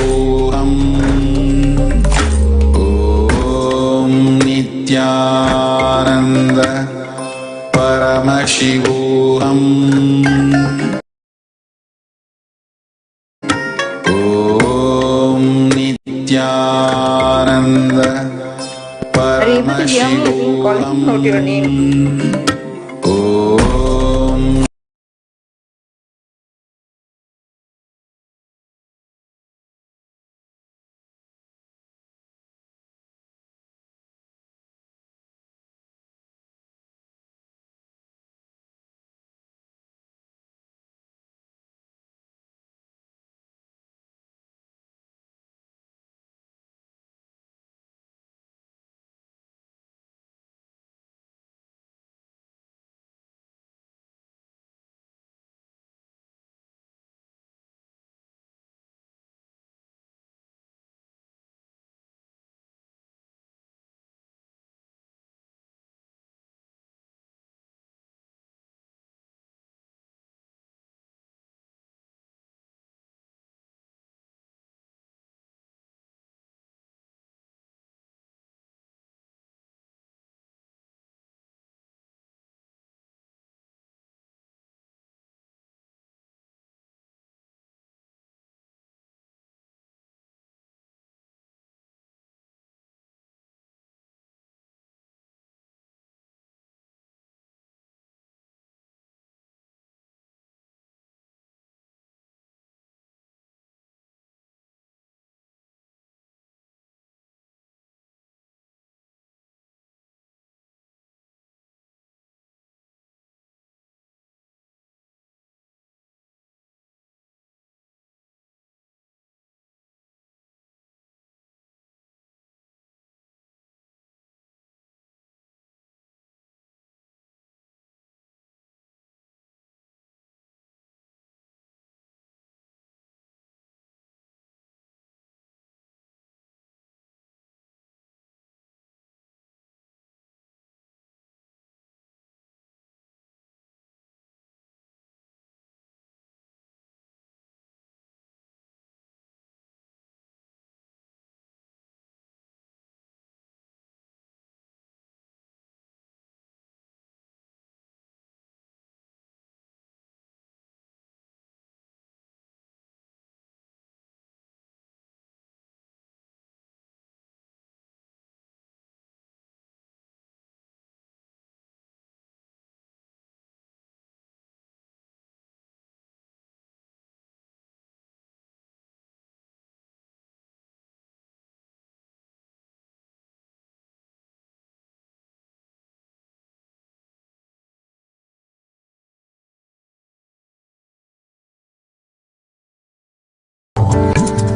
Om Nithyananda Paramashivam. Om Nithyananda Paramashivam.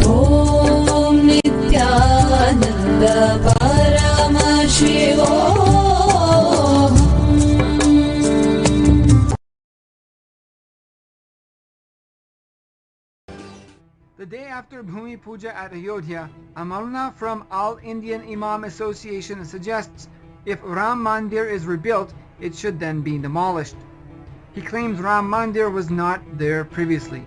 Om Nithyananda Paramashivam. The day after Bhumi Puja at Ayodhya, a Maulana from All Indian Imam Association suggests if Ram Mandir is rebuilt, it should then be demolished. He claims Ram Mandir was not there previously.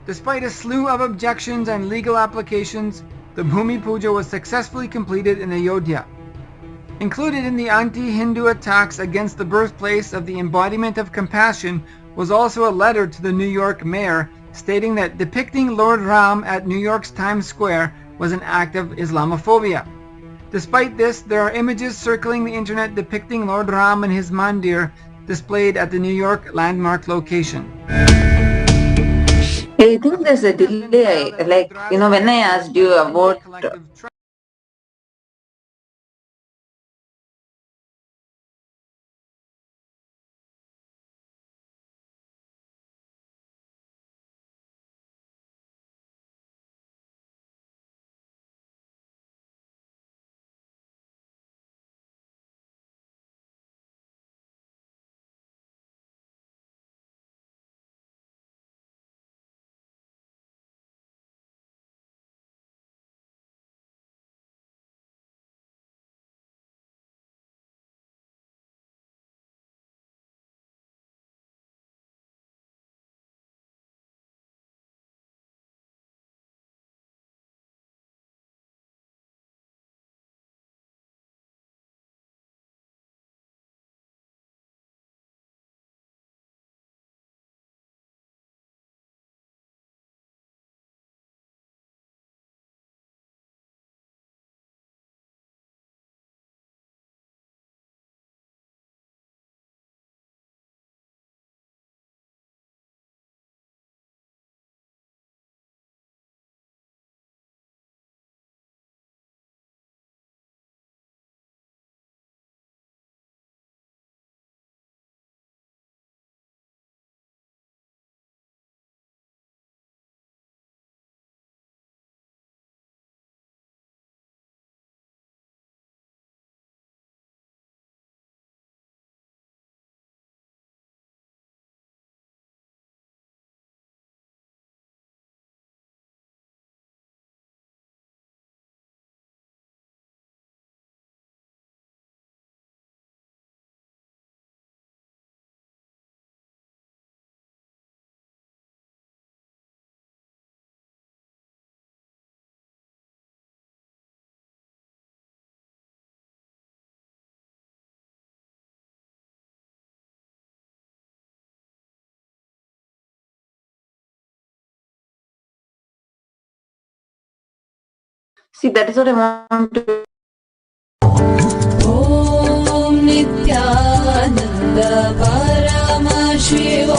Despite a slew of objections and legal applications, the Bhumi Puja was successfully completed in Ayodhya. Included in the anti-Hindu attacks against the birthplace of the embodiment of compassion was also a letter to the New York mayor stating that depicting Lord Ram at New York's Times Square was an act of Islamophobia. Despite this, there are images circling the internet depicting Lord Ram and his mandir displayed at the New York landmark location. I think there's a delay. Like, when I asked you about See, that is what I want to. ॐ नित्यानन्द परमशिवोऽहम्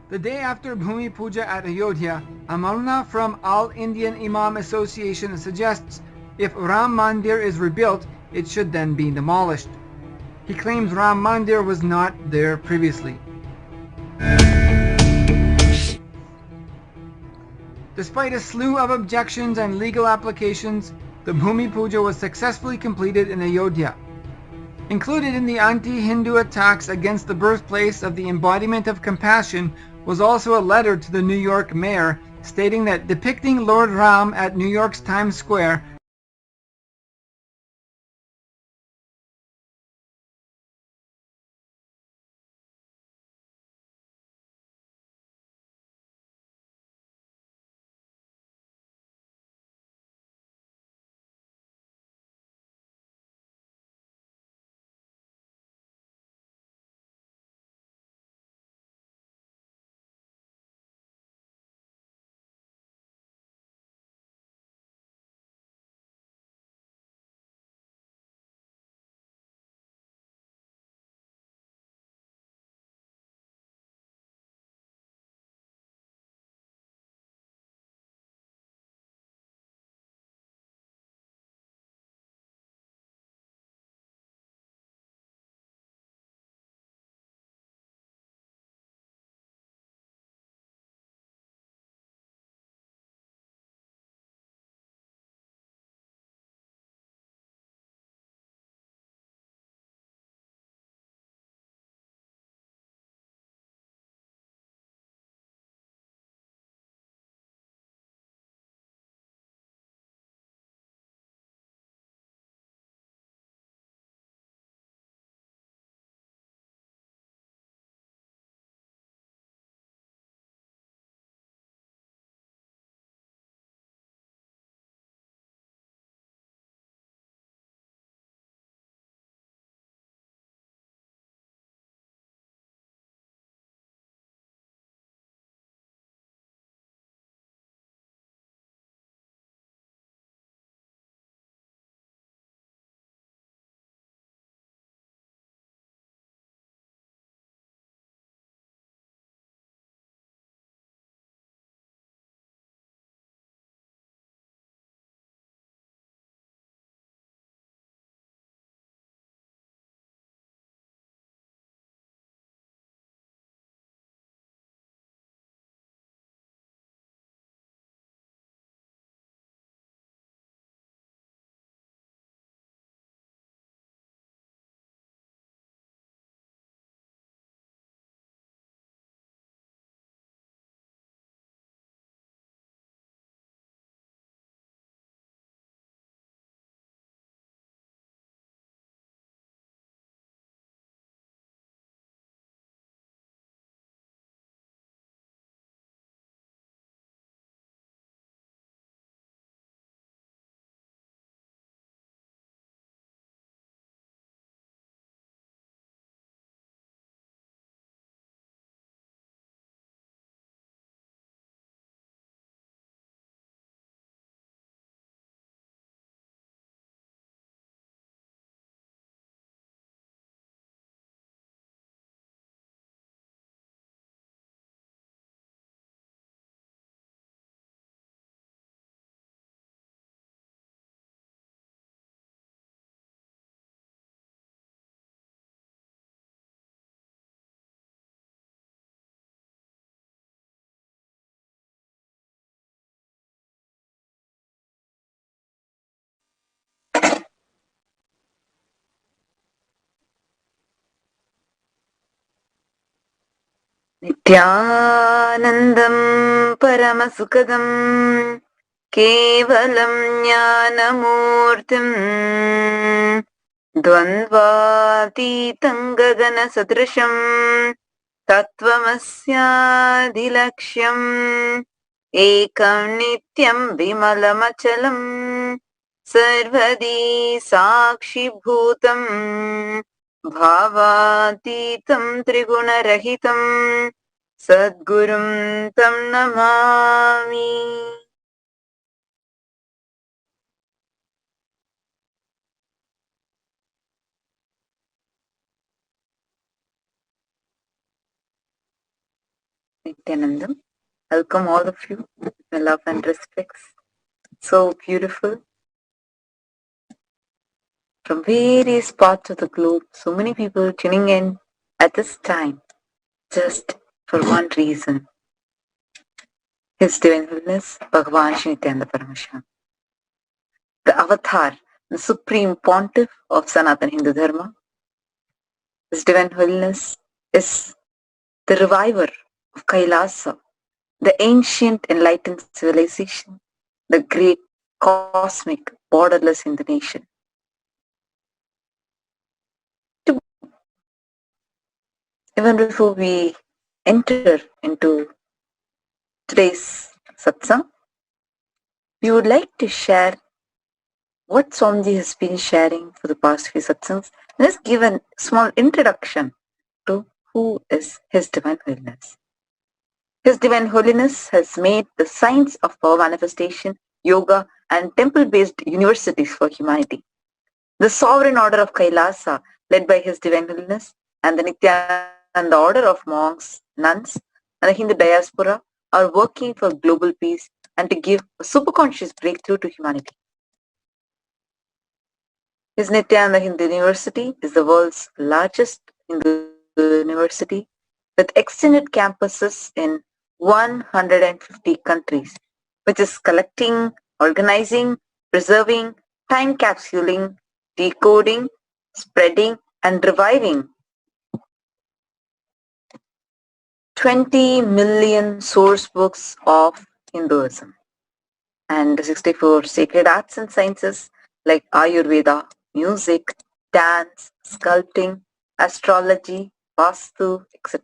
The day after Bhumi Puja at Ayodhya, Amalna from All Indian Imam Association suggests if Ram Mandir is rebuilt, it should then be demolished. He claims Ram Mandir was not there previously. Despite a slew of objections and legal applications, the Bhumi Puja was successfully completed in Ayodhya. Included in the anti-Hindu attacks against the birthplace of the embodiment of compassion was also a letter to the New York mayor stating that depicting Lord Ram at New York's Times Square नित्यानन्दं परमसुखदं केवलं ज्ञानमूर्तिम् द्वन्द्वातीतं गगनसदृशं तत्त्वमस्यादिलक्ष्यम् एकं नित्यं विमलमचलं सर्वदी साक्षिभूतम् भावातीतं त्रिगुणरहितं सद्गुरुं तं Namami. Nithyananda. Welcome all of you. My love and respects. So beautiful. From various parts of the globe, so many people tuning in at this time just for one reason. His Divine Holiness, Bhagavan Nithyananda Paramashivam. The avatar, the supreme pontiff of Sanatana Hindu Dharma. His Divine Holiness is the reviver of Kailasa, the ancient enlightened civilization, the great cosmic borderless in the nation. Even before we enter into today's satsang, we would like to share what Swamiji has been sharing for the past few satsangs. Let's give a small introduction to who is His Divine Holiness. His Divine Holiness has made the science of power manifestation, yoga, and temple-based universities for humanity. The sovereign order of Kailasa, led by His Divine Holiness, and the Nithyananda order of monks, nuns, and the Hindu diaspora are working for global peace and to give a superconscious breakthrough to humanity. His Nithyananda Hindu University is the world's largest Hindu university with extended campuses in 150 countries, which is collecting, organizing, preserving, time capsuling, decoding, spreading, and reviving 20 million source books of Hinduism and 64 sacred arts and sciences like Ayurveda, music, dance, sculpting, astrology, Vastu, etc.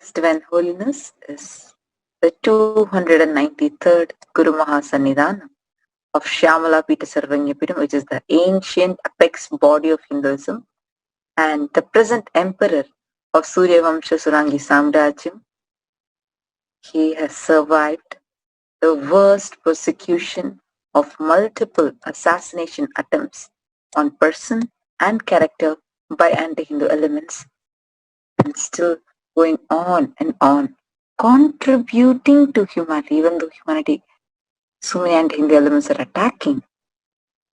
His Divine Holiness is the 293rd Guru Mahasannidhanam of Shyamala Pita Sarvanyapitam, which is the ancient apex body of Hinduism, and the present emperor of Surya Vamsha Surangi Samrajyam. He has survived the worst persecution of multiple assassination attempts on person and character by anti-Hindu elements, and still going on and on, contributing to humanity, even though humanity, so many anti-Hindu elements are attacking.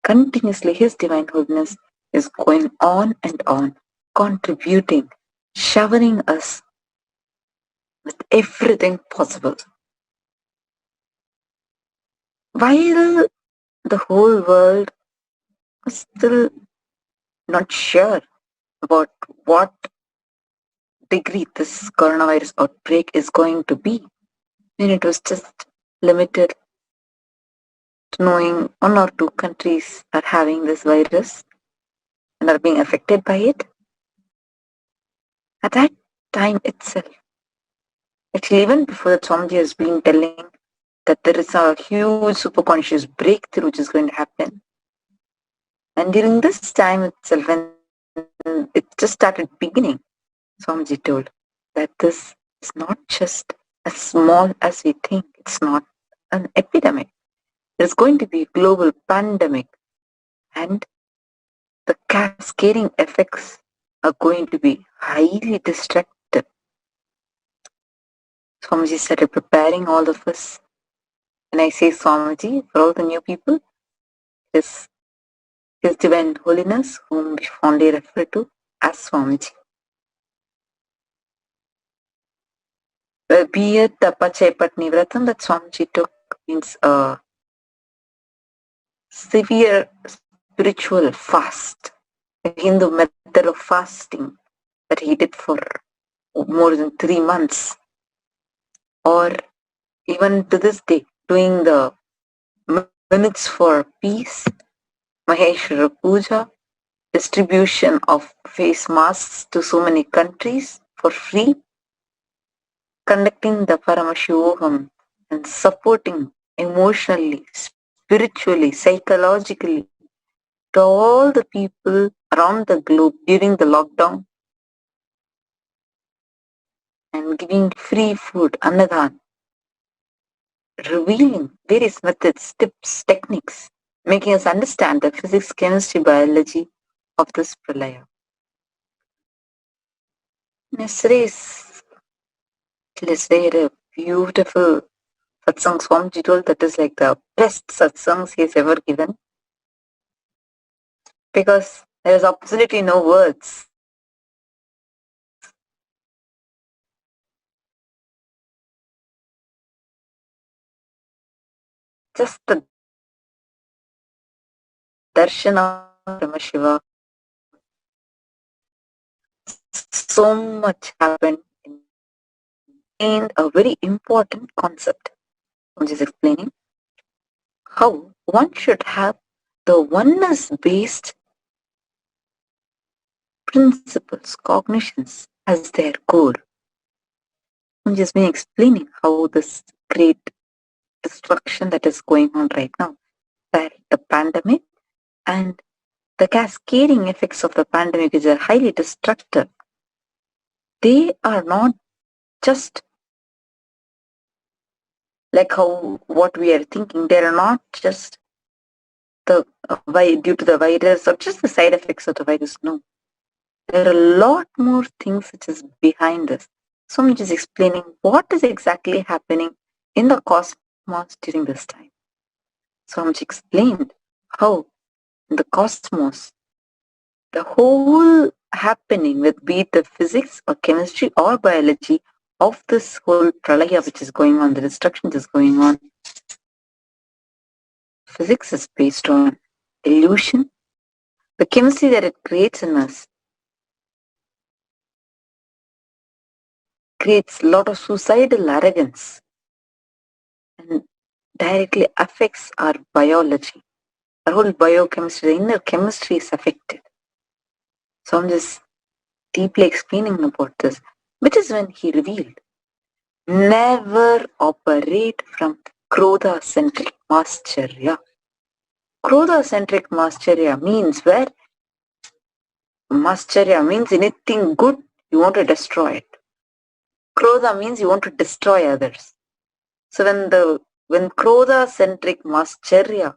Continuously, His Divine Holiness is going on and on, contributing, showering us with everything possible. While the whole world is still not sure about what degree this coronavirus outbreak is going to be, when it was just limited to knowing one or two countries are having this virus and are being affected by it. At that time itself, actually even before the Swamiji has been telling that there is a huge superconscious breakthrough which is going to happen. And during this time itself, when it just started beginning, Swamiji told that this is not just as small as we think. It's not an epidemic. There's going to be a global pandemic, and the cascading effects are going to be highly destructive. Swamiji started preparing all of us. When I say Swamiji, for all the new people, is His Divine Holiness, whom we fondly refer to as Swamiji. Be it the Pachayapatni Vratam that Swamiji took means a severe spiritual fast, a Hindu method of fasting that he did for more than 3 months, or even to this day, doing the minutes for peace, Maheshwara Puja, distribution of face masks to so many countries for free, conducting the Paramashivam and supporting emotionally, spiritually, psychologically to all the people around the globe during the lockdown, and giving free food, annadan, revealing various methods, tips, techniques, making us understand the physics, chemistry, biology of this pralaya. In yesterday's Yesterday had a beautiful satsang. Swamiji told that is like the best satsangs he has ever given, because there is absolutely no words. Just the darshan of Paramashivam. So much happened in a very important concept. I'm just explaining how one should have the oneness based principles, cognitions as their core. I'm just been explaining how this great destruction that is going on right now, that the pandemic and the cascading effects of the pandemic is highly destructive. They are not just like how what we are thinking. They are not just the due to the virus or just the side effects of the virus. No, there are a lot more things which is behind this. So I'm just explaining what is exactly happening in the cosmos during this time. So I'm just explained how in the cosmos the whole happening with be it the physics or chemistry or biology of this whole pralaya which is going on, the destruction that is going on. Physics is based on illusion. The chemistry that it creates in us creates a lot of suicidal arrogance and directly affects our biology. Our whole biochemistry, the inner chemistry is affected. So I'm just deeply explaining about this, which is when he revealed, never operate from Krodha-centric mascharya. Krodha-centric mascharya means where mascharya means anything good, you want to destroy it. Krodha means you want to destroy others. So when Krodha-centric mascharya,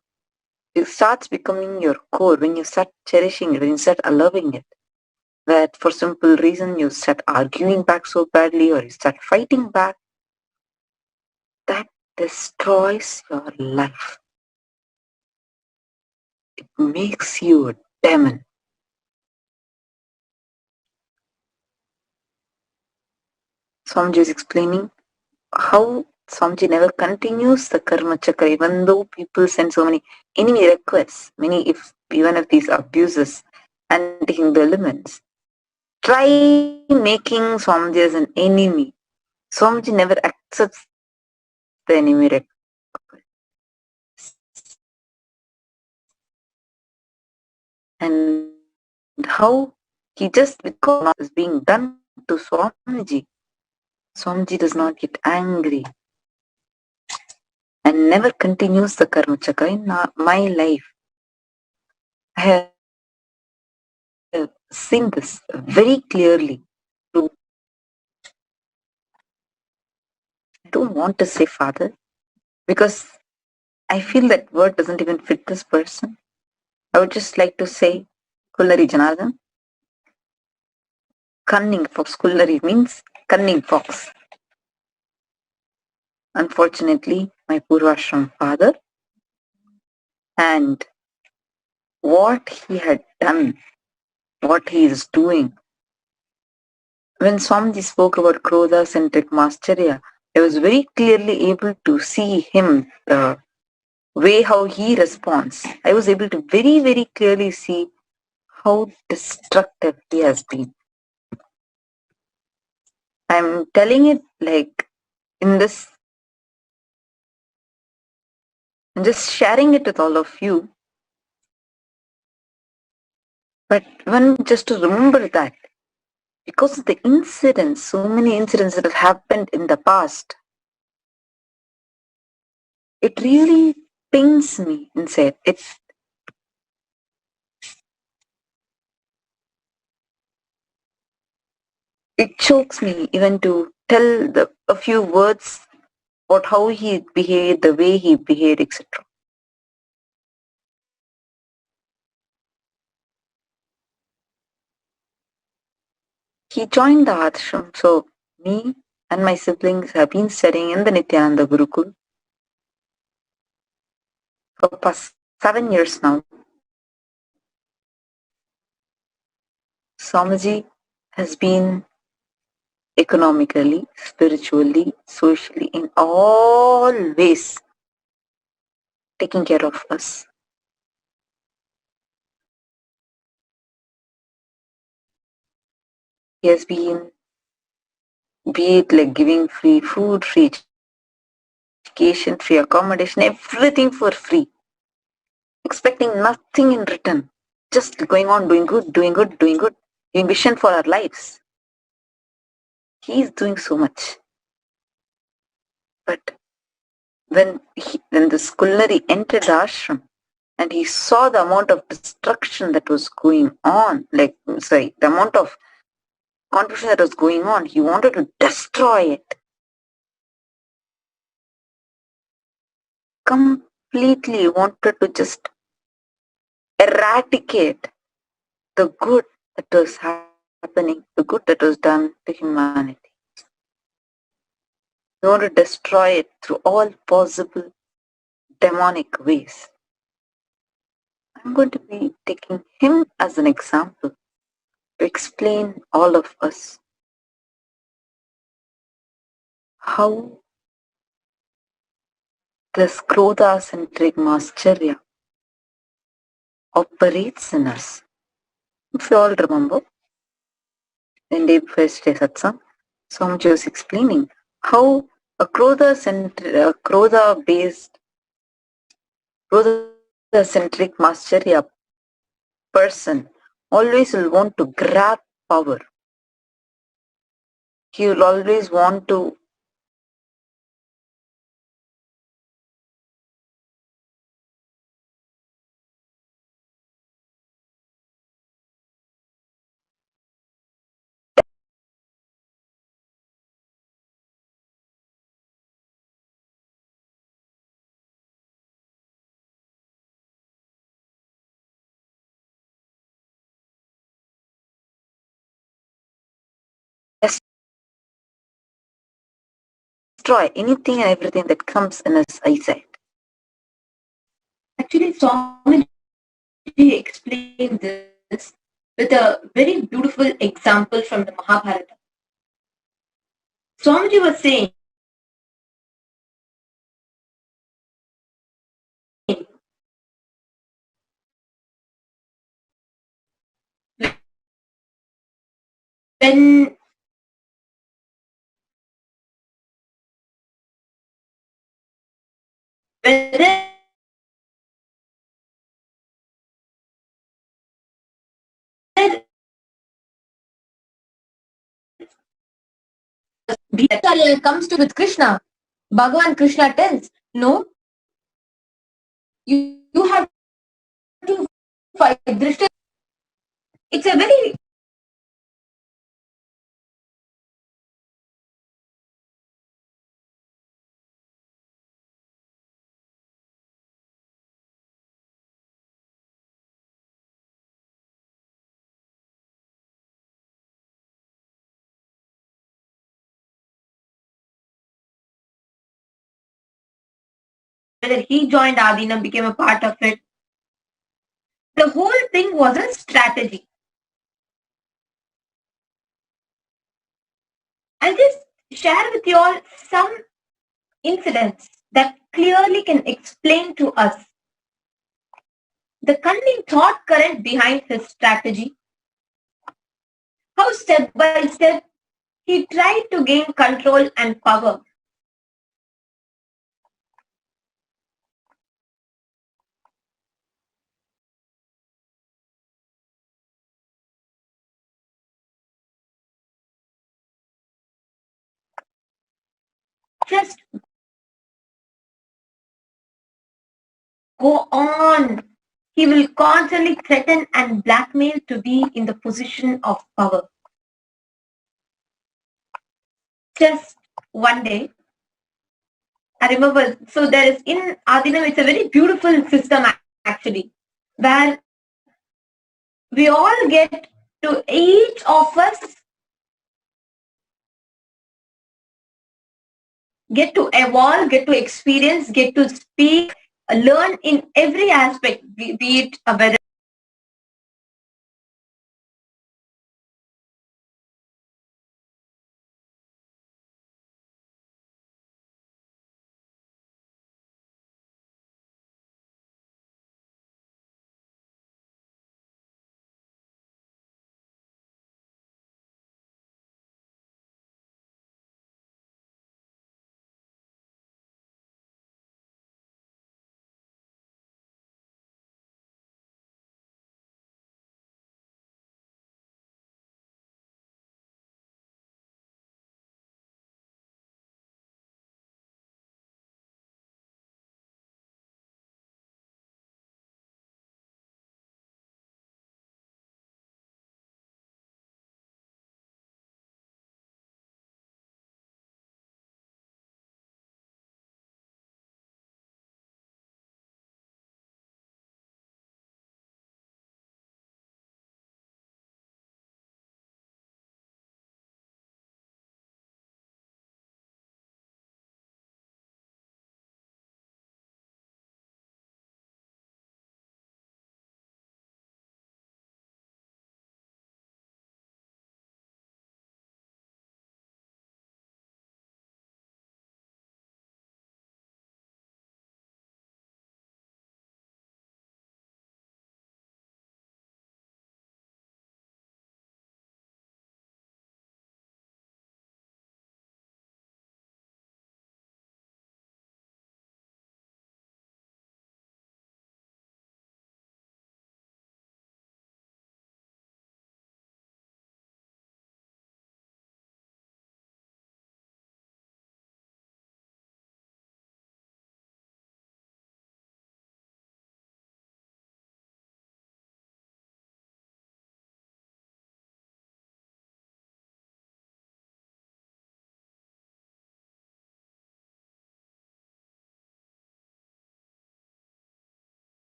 it starts becoming your core, when you start cherishing it, when you start allowing it, that for simple reason you start arguing back so badly or you start fighting back, that destroys your life. It makes you a demon. So I'm just explaining how Swamiji never continues the karma chakra, even though people send so many enemy requests, even if these abuses and taking the elements. Try making Swamiji as an enemy. Swamiji never accepts the enemy request. And how he just, because is being done to Swamiji, Swamiji does not get angry and never continues the karma chakra. In my life, I have seen this very clearly. I don't want to say father because I feel that word doesn't even fit this person. I would just like to say Kullari Janardhan. Cunning fox. Kullari means cunning fox. Unfortunately, my Purvashram father, and what he had done, what he is doing. When Swamiji spoke about Krodha-centric mascharya, I was very clearly able to see him, the way how he responds. I was able to very, very clearly see how destructive he has been. I'm telling it like in this, I'm just sharing it with all of you. But one just to remember that because of the incidents, so many incidents that have happened in the past, it really pains me inside. It chokes me even to tell a few words about how he behaved, the way he behaved, etc. He joined the ashram, so me, and my siblings have been studying in the Nithyananda Gurukul for past 7 years now. Swamiji has been economically, spiritually, socially, in all ways taking care of us. He has been, be it like giving free food, free education, free accommodation, everything for free, expecting nothing in return, just going on doing good, doing good, doing good, giving vision for our lives. He is doing so much. But when this Kulnari entered the ashram and he saw the amount of destruction that was going on, the amount of confusion that was going on, he wanted to destroy it. Completely wanted to just eradicate the good that was happening, the good that was done to humanity. He wanted to destroy it through all possible demonic ways. I'm going to be taking him as an example to explain all of us how this Krodha-centric Mascharya operates in us. If you all remember, in the first day Satsang, Swamiji was explaining how a Krodha-centric Mascharya person always will want to grab power. He will always want to destroy anything and everything that comes in his eyesight. Actually, Swamiji explained this with a very beautiful example from the Mahabharata. Swamiji was saying, when whether comes to with Krishna, Bhagavan Krishna tells, no, you have to fight Drishta. It's a very whether he joined Adinam, became a part of it. The whole thing was a strategy. I'll just share with you all some incidents that clearly can explain to us the cunning thought current behind his strategy, how step by step he tried to gain control and power. Just go on. He will constantly threaten and blackmail to be in the position of power. Just one day, I remember, so there is in Adinam, it's a very beautiful system actually, where we all get to each of us get to evolve, get to experience, get to speak, learn in every aspect, be it whether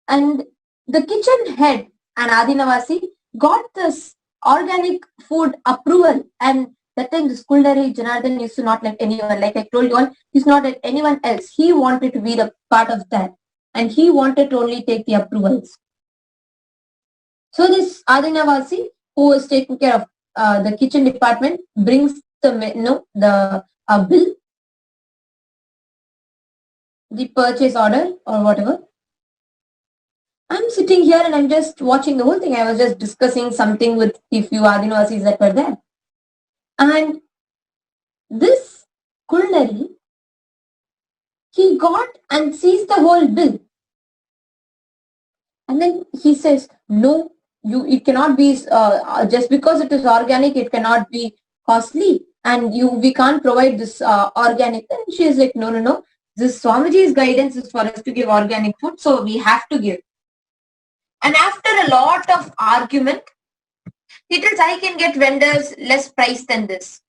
and the kitchen head and Adinavasi got this organic food approval, and that time this Kuldari Janardhan used to not let anyone, like I told you on, he's not let anyone else. He wanted to be the part of that, and he wanted to only take the approvals. So this Adinavasi, who was taking care of the kitchen department, brings the bill, the purchase order or whatever, I'm sitting here and I'm just watching the whole thing. I was just discussing something with a few Adivasis that were there. And this culinary, he got and sees the whole bill. And then he says, no, it cannot be, just because it is organic, it cannot be costly. And we can't provide this organic. And she is like, no. This Swamiji's guidance is for us to give organic food, so we have to give. And after a lot of argument, he tells, I can get vendors less price than this.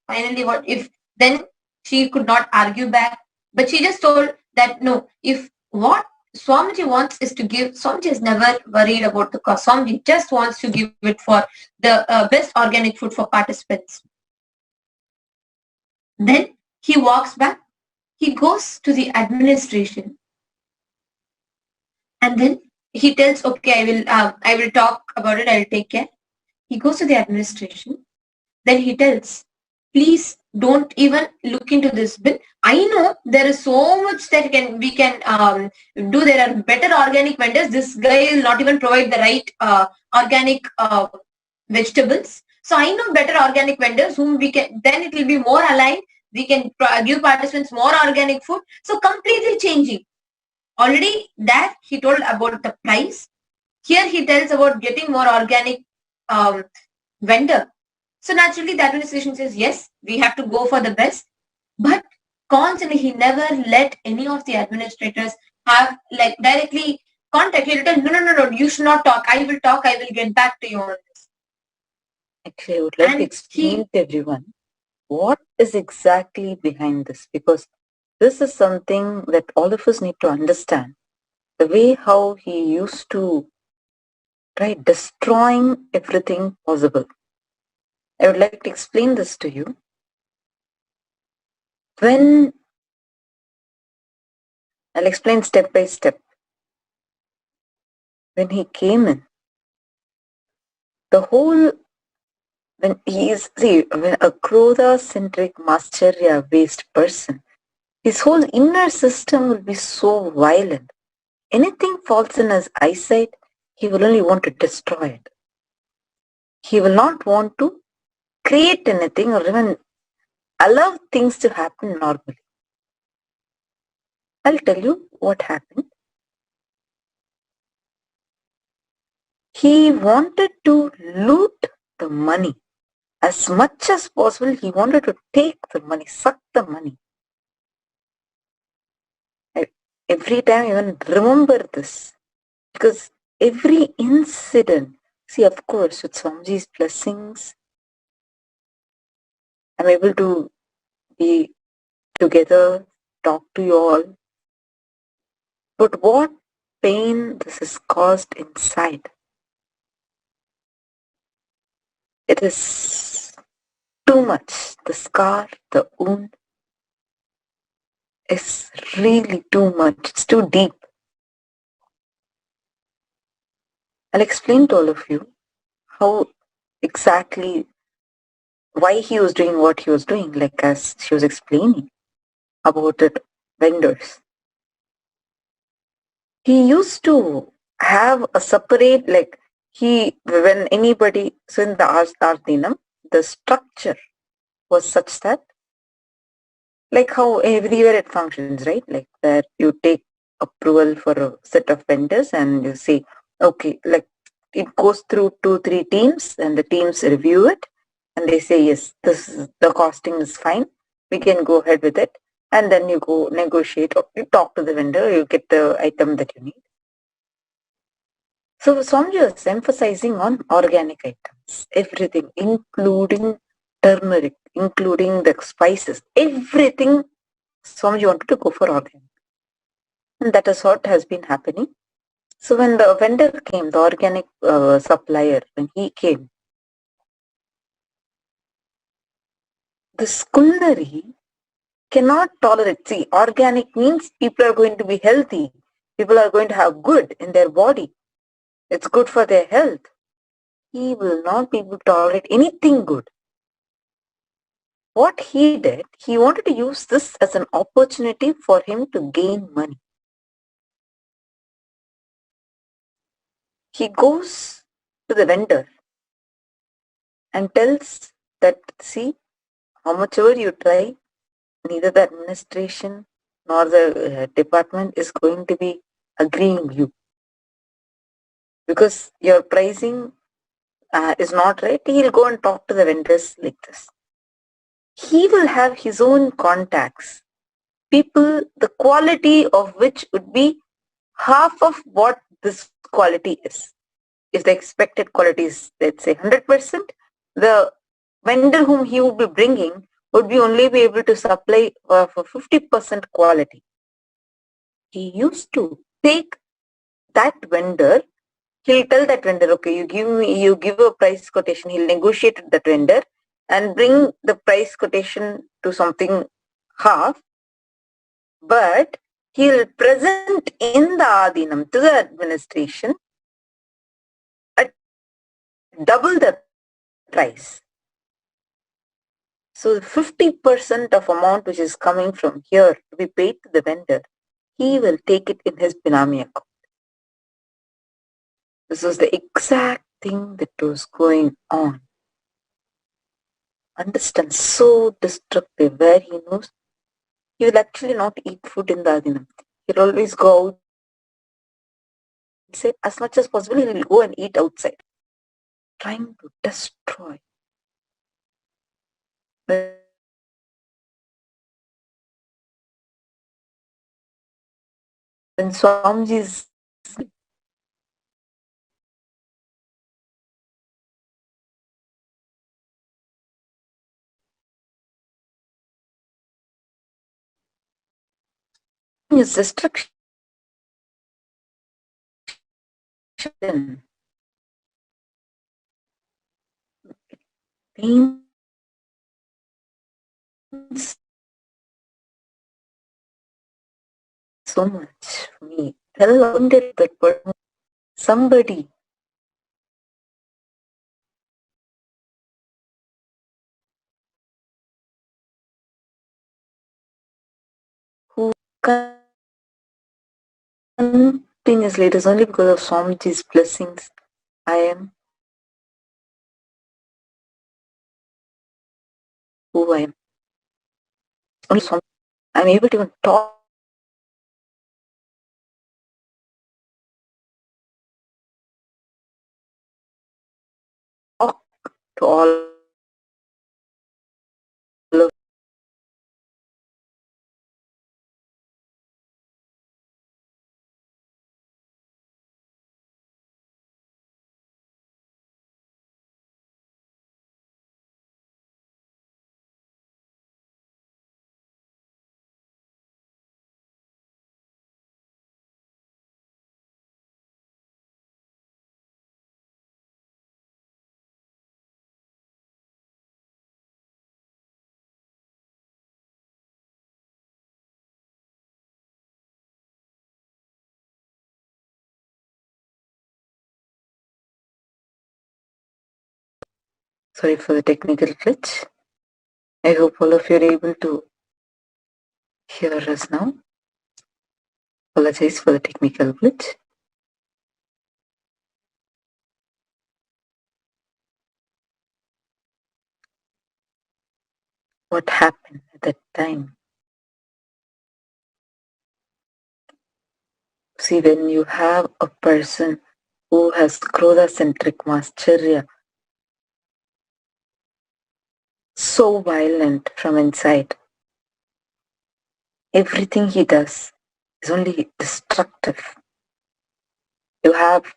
Finally, what if then she could not argue back, but she just told that no, if what Swamiji wants is to give, Swamiji is never worried about the cost. Swamiji just wants to give it for the best organic food for participants. Then he walks back, he goes to the administration, and then he tells, okay, I will talk about it, I will take care. He goes to the administration, then he tells, please don't even look into this bill. I know there is so much that we can do. There are better organic vendors. This guy will not even provide the right organic vegetables. So I know better organic vendors whom we can, then it will be more aligned. We can give participants more organic food. So completely changing. Already that he told about the price. Here he tells about getting more organic vendor. So naturally the administration says, yes, we have to go for the best. But constantly he never let any of the administrators have like directly contact. He'll tell, no, you should not talk. I will talk. I will get back to you on this. Actually, I would like to explain to everyone what is exactly behind this, because this is something that all of us need to understand. The way how he used to try destroying everything possible. I would like to explain this to you. I'll explain step by step. When he came in, when a Krodha-centric Mascharya-based person, his whole inner system will be so violent. Anything falls in his eyesight, he will only want to destroy it. He will not want to create anything or even allow things to happen normally. I'll tell you what happened. He wanted to loot the money. As much as possible, he wanted to take the money, suck the money. Every time, even remember this, because every incident, see, of course, with Swamiji's blessings, I'm able to be together, talk to you all. But what pain this has caused inside. It is too much. The scar, the wound is really too much. It's too deep. I'll explain to all of you how exactly why he was doing what he was doing, like as she was explaining about it, vendors. He used to have a separate, like when anybody, so in the Arthinam, the structure was such that, like how everywhere it functions, right? Like that you take approval for a set of vendors and you say, okay, like it goes through 2-3 teams and the teams review it and they say, yes, the costing is fine. We can go ahead with it. And then you go negotiate or you talk to the vendor, you get the item that you need. So Swamiji was emphasizing on organic items, everything, including turmeric, including the spices, everything Swamiji wanted to go for organic. And that is what has been happening. So when the vendor came, the organic supplier, when he came, this culinary cannot tolerate. See, organic means people are going to be healthy. People are going to have good in their body. It's good for their health. He will not be able to tolerate anything good. What he did, he wanted to use this as an opportunity for him to gain money. he goes to the vendor and tells that, see, how much ever you try, neither the administration nor the department is going to be agreeing you, because your pricing is not right. He'll go and talk to the vendors like this. He will have his own contacts, people the quality of which would be half of what this quality is. If the expected quality is, let's say, 100%, the vendor whom he would be bringing would be only be able to supply for 50% quality. He used to take that vendor. He'll tell that vendor, okay, you give a price quotation. He'll negotiate with that vendor and bring the price quotation to something half, but he'll present in the Adinam to the administration at double the price. So 50% of amount which is coming from here to be paid to the vendor, he will take it in his Binami account. This was the exact thing that was going on. Understand, so destructive, where he knows he will actually not eat food in the Adinam. He'll always go out, say, as much as possible, he will go and eat outside, trying to destroy. When Swamiji's his destruction, pains so much for me. Well, I wondered that person, somebody who continuously, it is only because of Swamiji's blessings I am who I am. Only Swami, I'm able to even talk to all of sorry for the technical glitch. I hope all of you are able to hear us now. Apologize for the technical glitch. What happened at that time? See, when you have a person who has Krodha-centric mascharya, so violent from inside, everything he does is only destructive. You have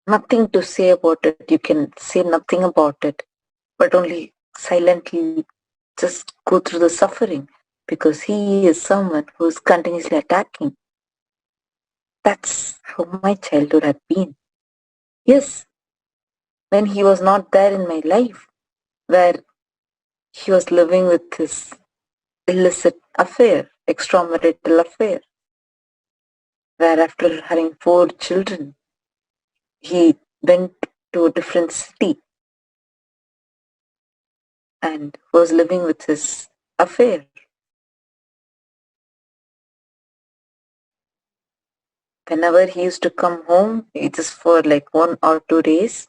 nothing to say about it. You can say nothing about it, but only silently just go through the suffering, because he is someone who is continuously attacking. That's how my childhood had been. Yes, when he was not there in my life, where he was living with his illicit affair, extramarital affair, where after having 4 children, he went to a different city and was living with his affair. whenever he used to come home, it just for like 1 or 2 days,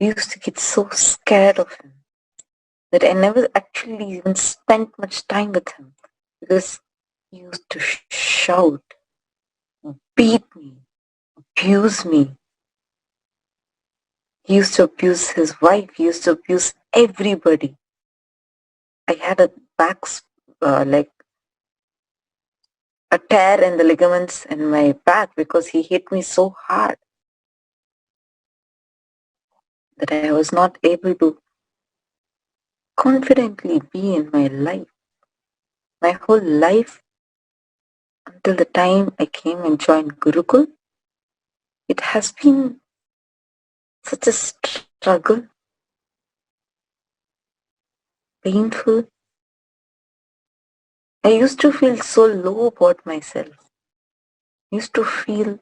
we used to get so scared of him that I never actually even spent much time with him because he used to shout, beat me, abuse me. He used to abuse his wife. He used to abuse everybody. I had a like a tear in the ligaments in my back because he hit me so hard that I was not able to confidently be in my life. My whole life until the time I came and joined Gurukul, it has been such a struggle, painful. I used to feel so low about myself. I used to feel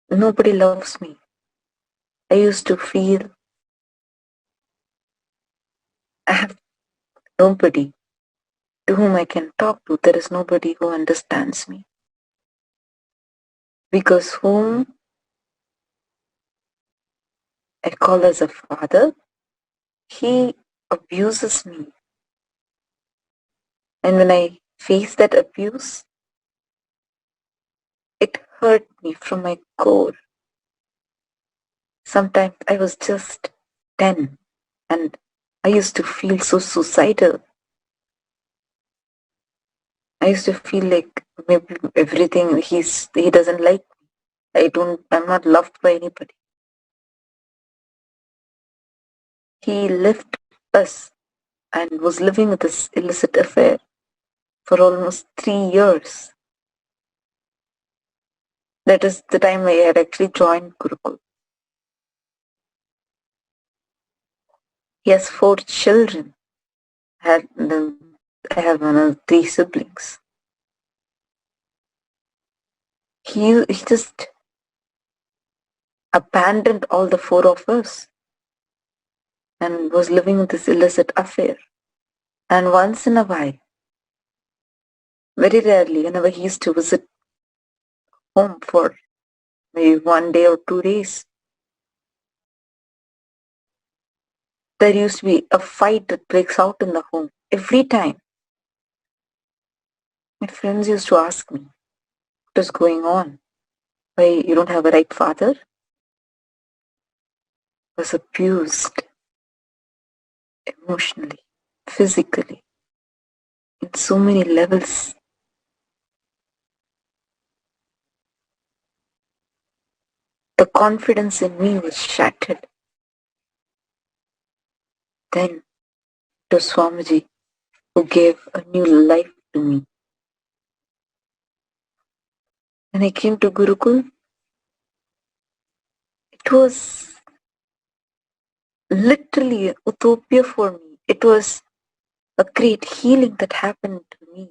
nobody loves me. I used to feel I have nobody to whom I can talk to. There is nobody who understands me. Because whom I call as a father, he abuses me. And when I face that abuse, it hurt me from my core. Sometimes I was just 10 and I used to feel so suicidal. I used to feel like maybe everything he doesn't like me. I'm not loved by anybody. He left us and was living with this illicit affair for almost 3 years. That is the time I had actually joined Gurukul. He has 4 children. I have another 3 siblings. He just abandoned all the 4 of us and was living with this illicit affair. And once in a while, very rarely, whenever he used to visit home for maybe 1 day or 2 days, there used to be a fight that breaks out in the home every time. My friends used to ask me, what is going on? Why you don't have a right father? I was abused emotionally, physically, in so many levels. The confidence in me was shattered. Then it was Swamiji who gave a new life to me. When I came to Gurukul, it was literally an utopia for me. It was a great healing that happened to me.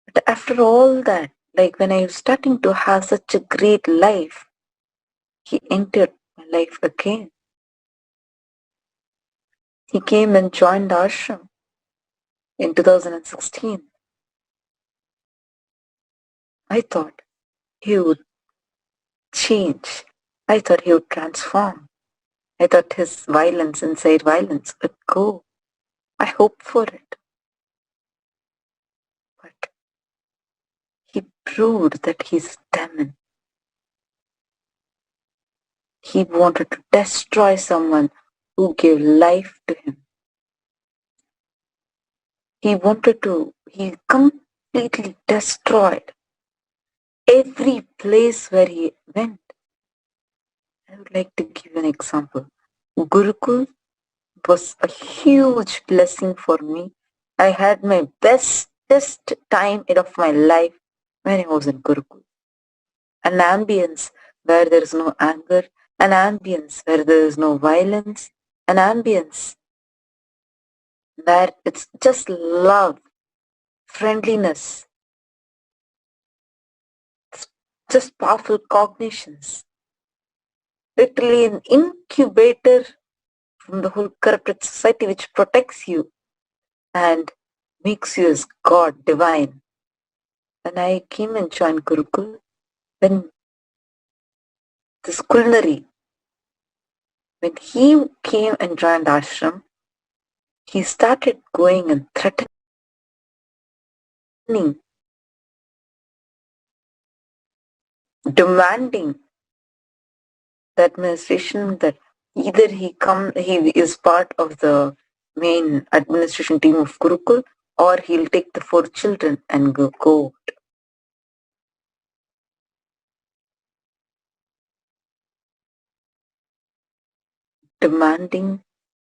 But after all that, like when I was starting to have such a great life, he entered my life again. He came and joined the ashram in 2016. I thought he would change. I thought he would transform. I thought his violence, inside violence, would go. I hoped for it. But he proved that he's demon. He wanted to destroy someone who gave life to him. He completely destroyed every place where he went. I would like to give an example. Gurukul was a huge blessing for me. I had my bestest time of my life when I was in Gurukul. An ambience where there is no anger, an ambience where there is no violence, an ambience where it's just love, friendliness, just powerful cognitions. Literally an incubator from the whole corrupted society which protects you and makes you as God, divine. when I came and joined Gurukul, when this Kulnari, when he came and joined ashram, he started going and threatening, demanding the administration that either he is part of the main administration team of Gurukul, or he'll take the 4 children and go. Demanding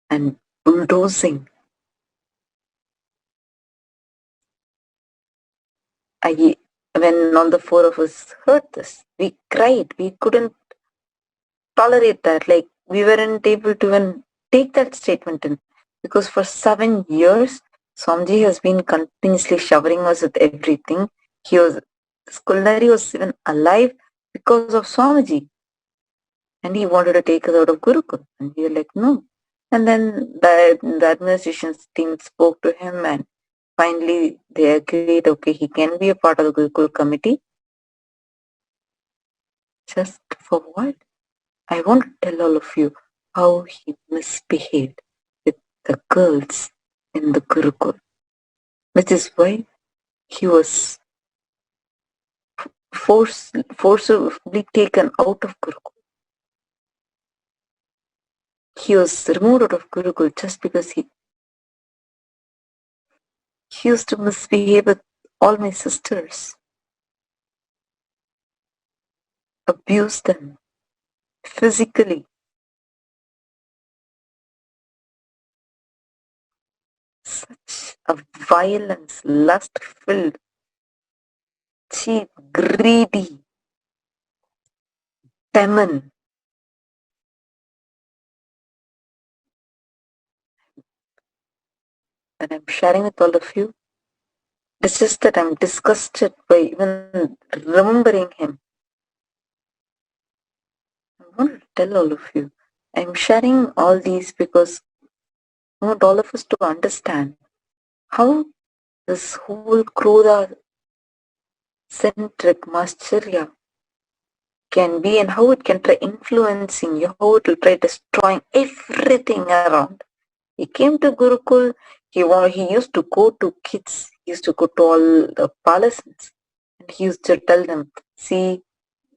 and bulldozing. When all the 4 of us heard this, we cried. We couldn't tolerate that. Like, we weren't able to even take that statement in. Because for 7 years, Swamiji has been continuously showering us with everything. Kulnari was even alive because of Swamiji. And he wanted to take us out of Gurukul. And we were like, no. And then the administration team spoke to him, and finally they agreed, okay, he can be a part of the Gurukul committee. Just for what? I want to tell all of you how he misbehaved with the girls in the Gurukul, which is why he was forcibly taken out of Gurukul. He was removed out of Gurukul just because he used to misbehave with all my sisters, abuse them physically. Such a violence, lust-filled, cheap, greedy demon. And I'm sharing with all of you. It's just that I'm disgusted by even remembering him. I want to tell all of you. I'm sharing all these because I want all of us to understand how this whole Krodha-centric Mascharya can be, and how it can try influencing you, how it will try destroying everything around. He came to Gurukul, he used to go to kids, he used to go to all the palaces, and he used to tell them, see,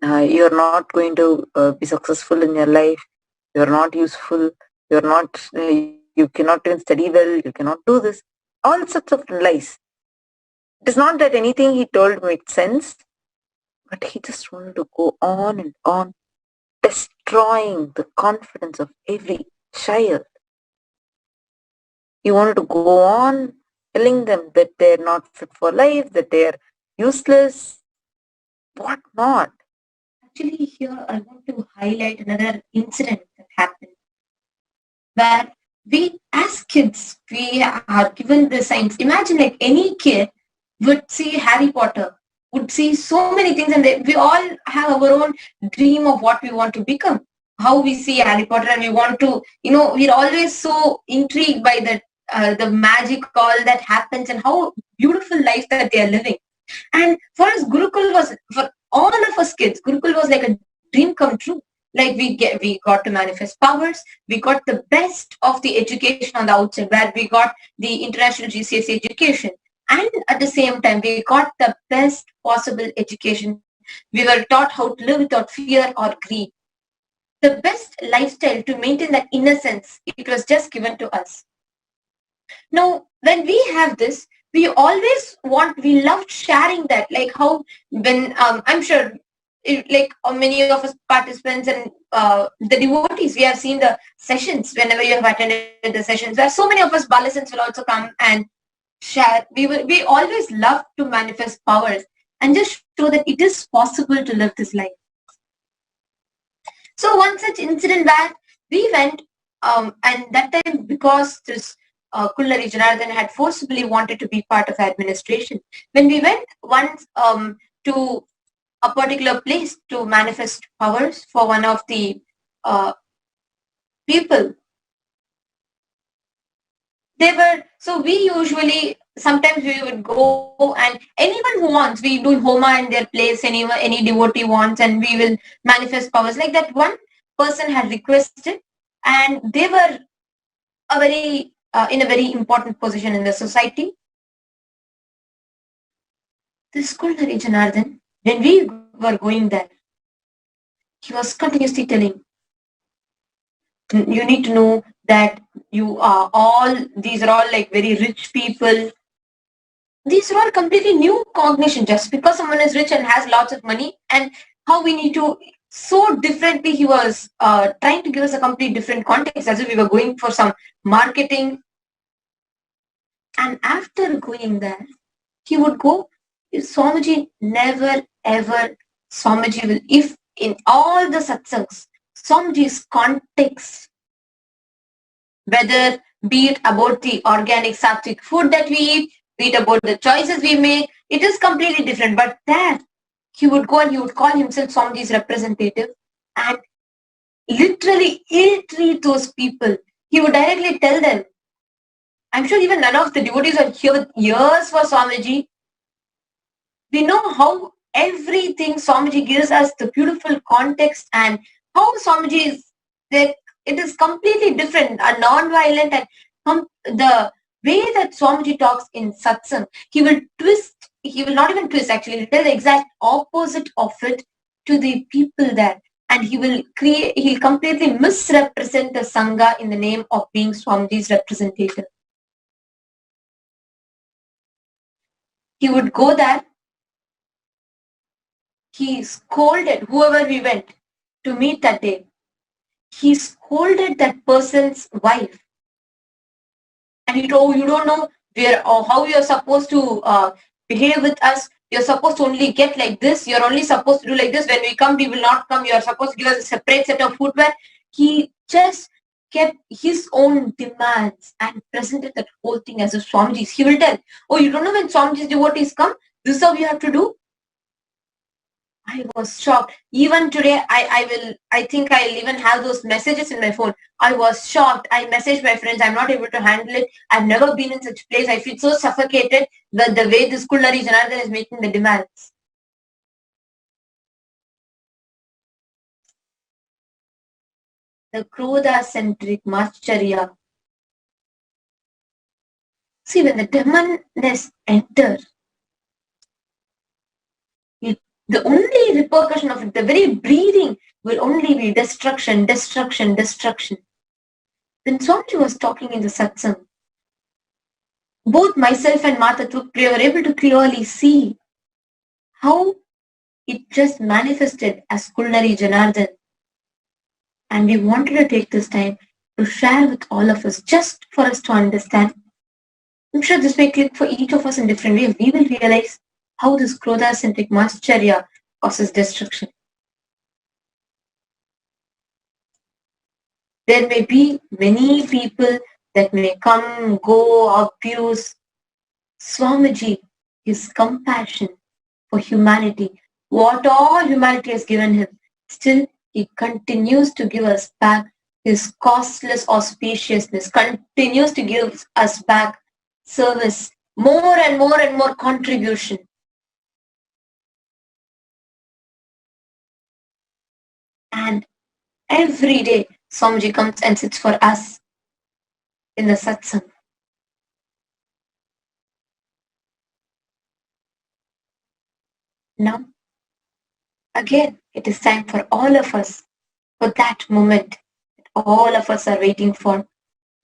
you're not going to be successful in your life, you're not useful, you're not, you cannot even study well, you cannot do this, all sorts of lies. It is not that anything he told made sense, but he just wanted to go on and on, destroying the confidence of every child. He wanted to go on telling them that they're not fit for life, that they're useless, what not. Actually, here I want to highlight another incident that happened where we, as kids, we are given the science. Imagine like any kid would see Harry Potter, would see so many things, and we all have our own dream of what we want to become. How we see Harry Potter, and we want to, we're always so intrigued by the magic all that happens and how beautiful life that they are living. And for us, Gurukul was, for all of us kids, Gurukul was like a dream come true. Like we got to manifest powers, we got the best of the education on the outside, where we got the international GCSE education, and at the same time we got the best possible education. We were taught how to live without fear or greed. The best lifestyle to maintain that innocence, it was just given to us. Now, when we have this, we love sharing that, like how when I'm sure like many of us participants and the devotees, we have seen the sessions whenever you have attended the sessions where so many of us Balasans will also come and share. We always love to manifest powers and just show that it is possible to live this life. So one such incident where we went and that time, because this Kulnari Janardhan had forcibly wanted to be part of administration, when we went once to a particular place to manifest powers for one of the people, so we usually sometimes we would go and anyone who wants, we do homa in their place, any devotee wants, and we will manifest powers. Like that one person had requested, and they were in a very important position in the society. This Kuldhari Janardhan, when we were going there, he was continuously telling, you need to know that these are all like very rich people. These are all completely new cognition. Just because someone is rich and has lots of money, and how we need to, so differently he was trying to give us a complete different context, as if we were going for some marketing. And after going there, he would go, Swamiji never ever, Swamiji will, if in all the satsangs, Swamiji's context, whether be it about the organic sattvic food that we eat, be it about the choices we make, it is completely different. But there, he would go and he would call himself Swamiji's representative and literally ill-treat those people. He would directly tell them, I'm sure even none of the devotees are here with years for Swamiji. We know how everything Swamiji gives us, the beautiful context, and how Swamiji is there. It is completely different, a non-violent, and the way that Swamiji talks in satsang, he will not even twist actually, he'll tell the exact opposite of it to the people there. And he'll completely misrepresent the Sangha in the name of being Swamiji's representative. He would go there, he scolded whoever we went to meet that day. He scolded that person's wife. And he told, you don't know how you're supposed to behave with us. You're supposed to only get like this. You're only supposed to do like this. When we come, we will not come. You're supposed to give us a separate set of footwear. He just kept his own demands and presented that whole thing as a Swamiji's. He will tell, oh, you don't know when Swamiji's devotees come? This is how you have to do. I was shocked. Even today, I think I'll even have those messages in my phone. I was shocked. I messaged my friends. I'm not able to handle it. I've never been in such place. I feel so suffocated with the way this Kuldhari Janardhan is making the demands. The Krodha-centric Mascharya. See, when the demonness enters, the only repercussion of it, the very breathing, will only be destruction, destruction, destruction. When Swamiji was talking in the satsang, both myself and Mata Thupre were able to clearly see how it just manifested as Kuldhari Janardhan. And we wanted to take this time to share with all of us, just for us to understand. I'm sure this may click for each of us in different ways. We will realize how this Krodha-centric Mascharya causes destruction. There may be many people that may come, go, abuse. Swamiji, his compassion for humanity, what all humanity has given him, still he continues to give us back his costless auspiciousness, continues to give us back service, more and more and more contribution. And every day, Swamiji comes and sits for us in the satsang. Now, again, it is time for all of us, for that moment that all of us are waiting for,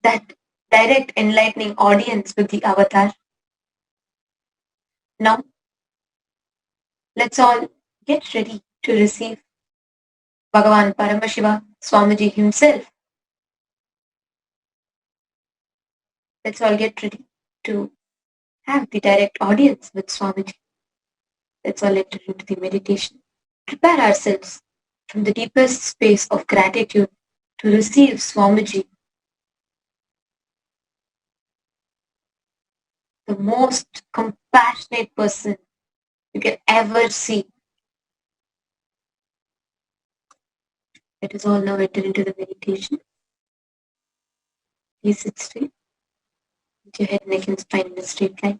that direct enlightening audience with the avatar. Now, let's all get ready to receive Bhagavan Paramashiva, Swamiji himself. Let's all get ready to have the direct audience with Swamiji. Let's all enter into the meditation. Prepare ourselves from the deepest space of gratitude to receive Swamiji, the most compassionate person you can ever see. Let us all now enter into the meditation. Please sit straight with your head, neck and spine in a straight line.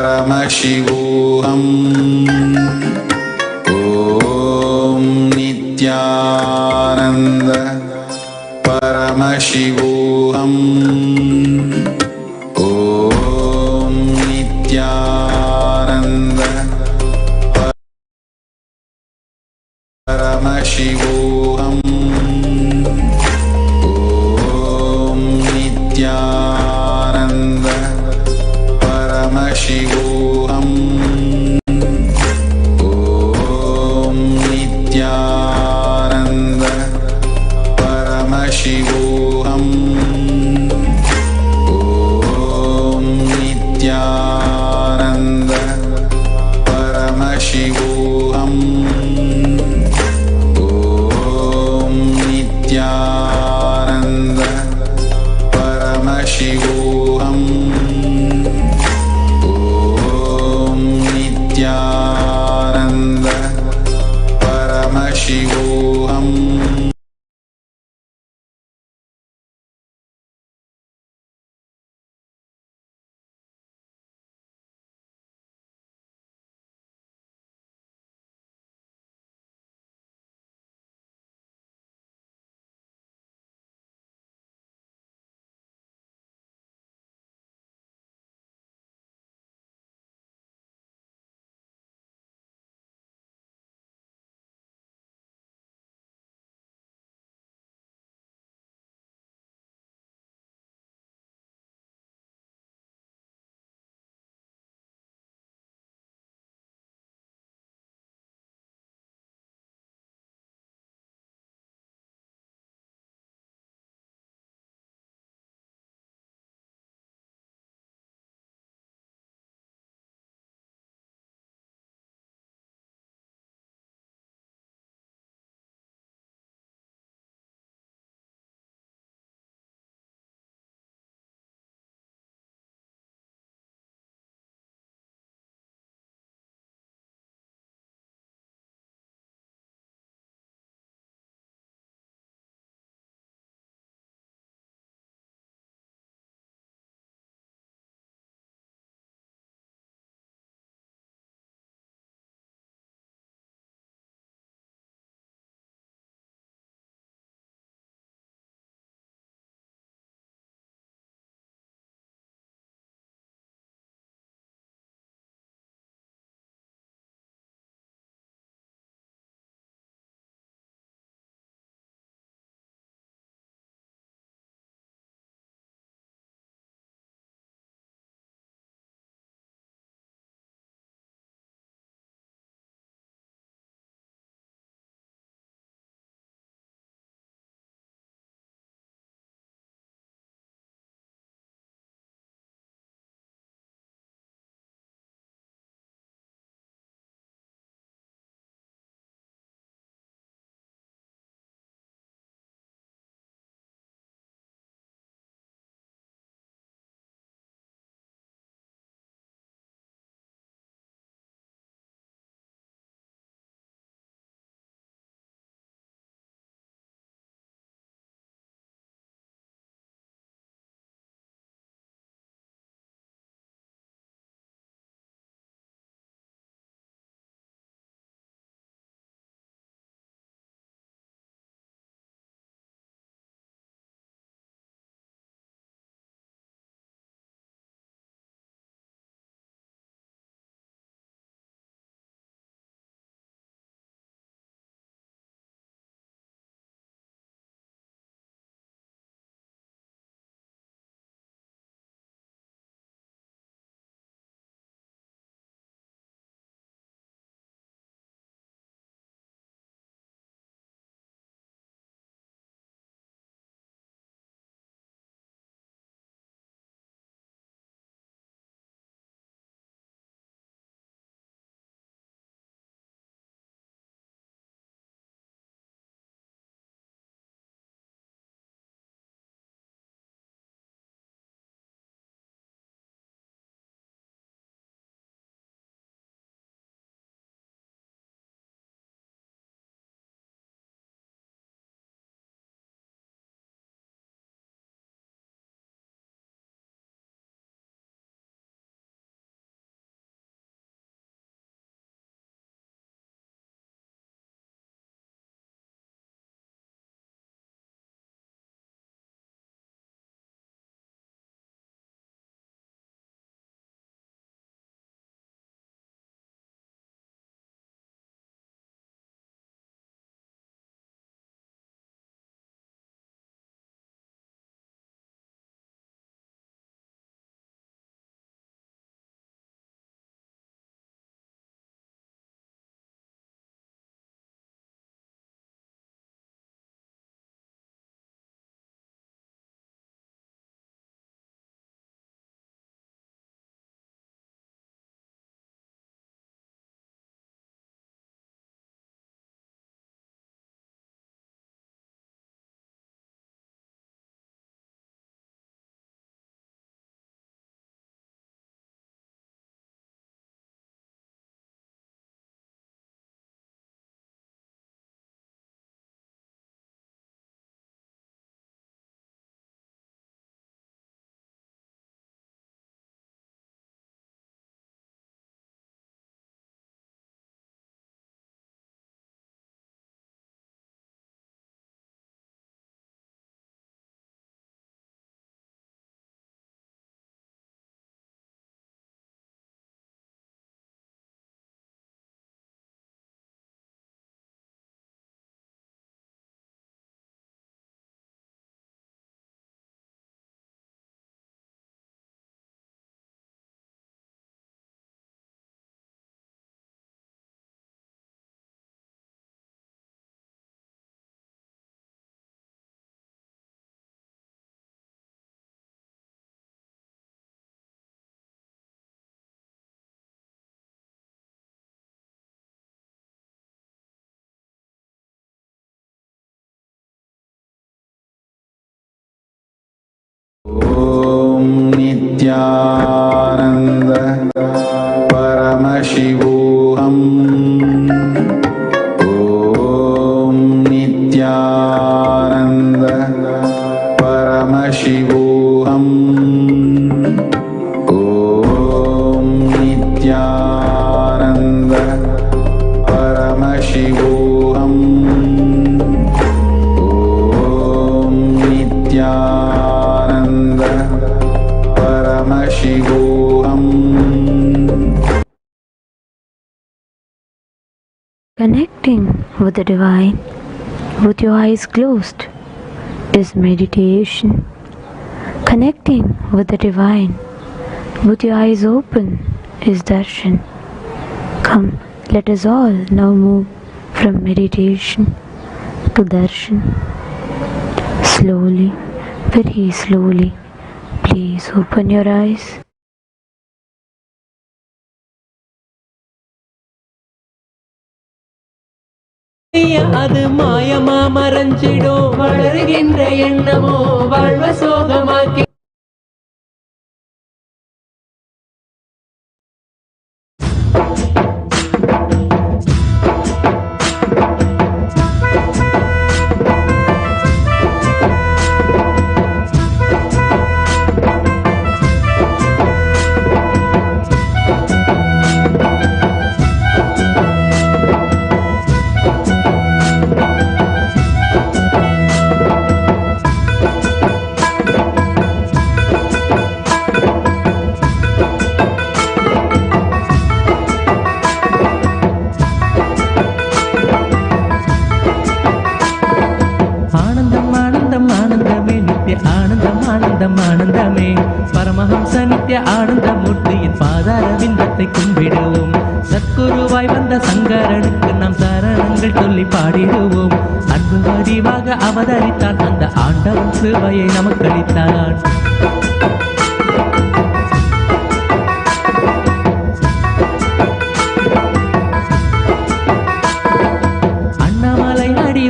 Paramashivam. Om Nithyananda Paramashivam. Om Nithyananda Paramashivam. Om Nithyananda Paramashivam. Om Nithyananda Paramashivam. Om Nithyananda Paramashivam. Om Nithyananda Paramashivam. Om ॐ नित्यानन्द परमशिवोऽहम् ॐ नित्यानन्द परमशिवोऽहम् ॐ नित्यानन्द परमशिवोऽहम् ॐ नित्यानन्द परमशिवोऽहम्। Connecting with the divine with your eyes closed is meditation. Connecting with the divine with your eyes open is darshan. Come, let us all now move from meditation to darshan. Slowly, very slowly, please open your eyes. அது மாயமா மறைஞ்சிடும் வளருகின்ற எண்ணமோ வாழ்வ சோகமாக்கி ஆனந்தமே பரமஹம்ச நித்ய ஆனந்த மூர்த்தியின் பாதார விந்தத்தை கும்பிடுவோம். சத்குருவாய் வந்த சங்கரனுக்கு நாம் சரணங்கள் சொல்லி பாடிடுவோம். அன்பு வடிவாக அவதரித்தான் அந்த ஆண்டவன் சிலுவையை நமக்களித்தான்.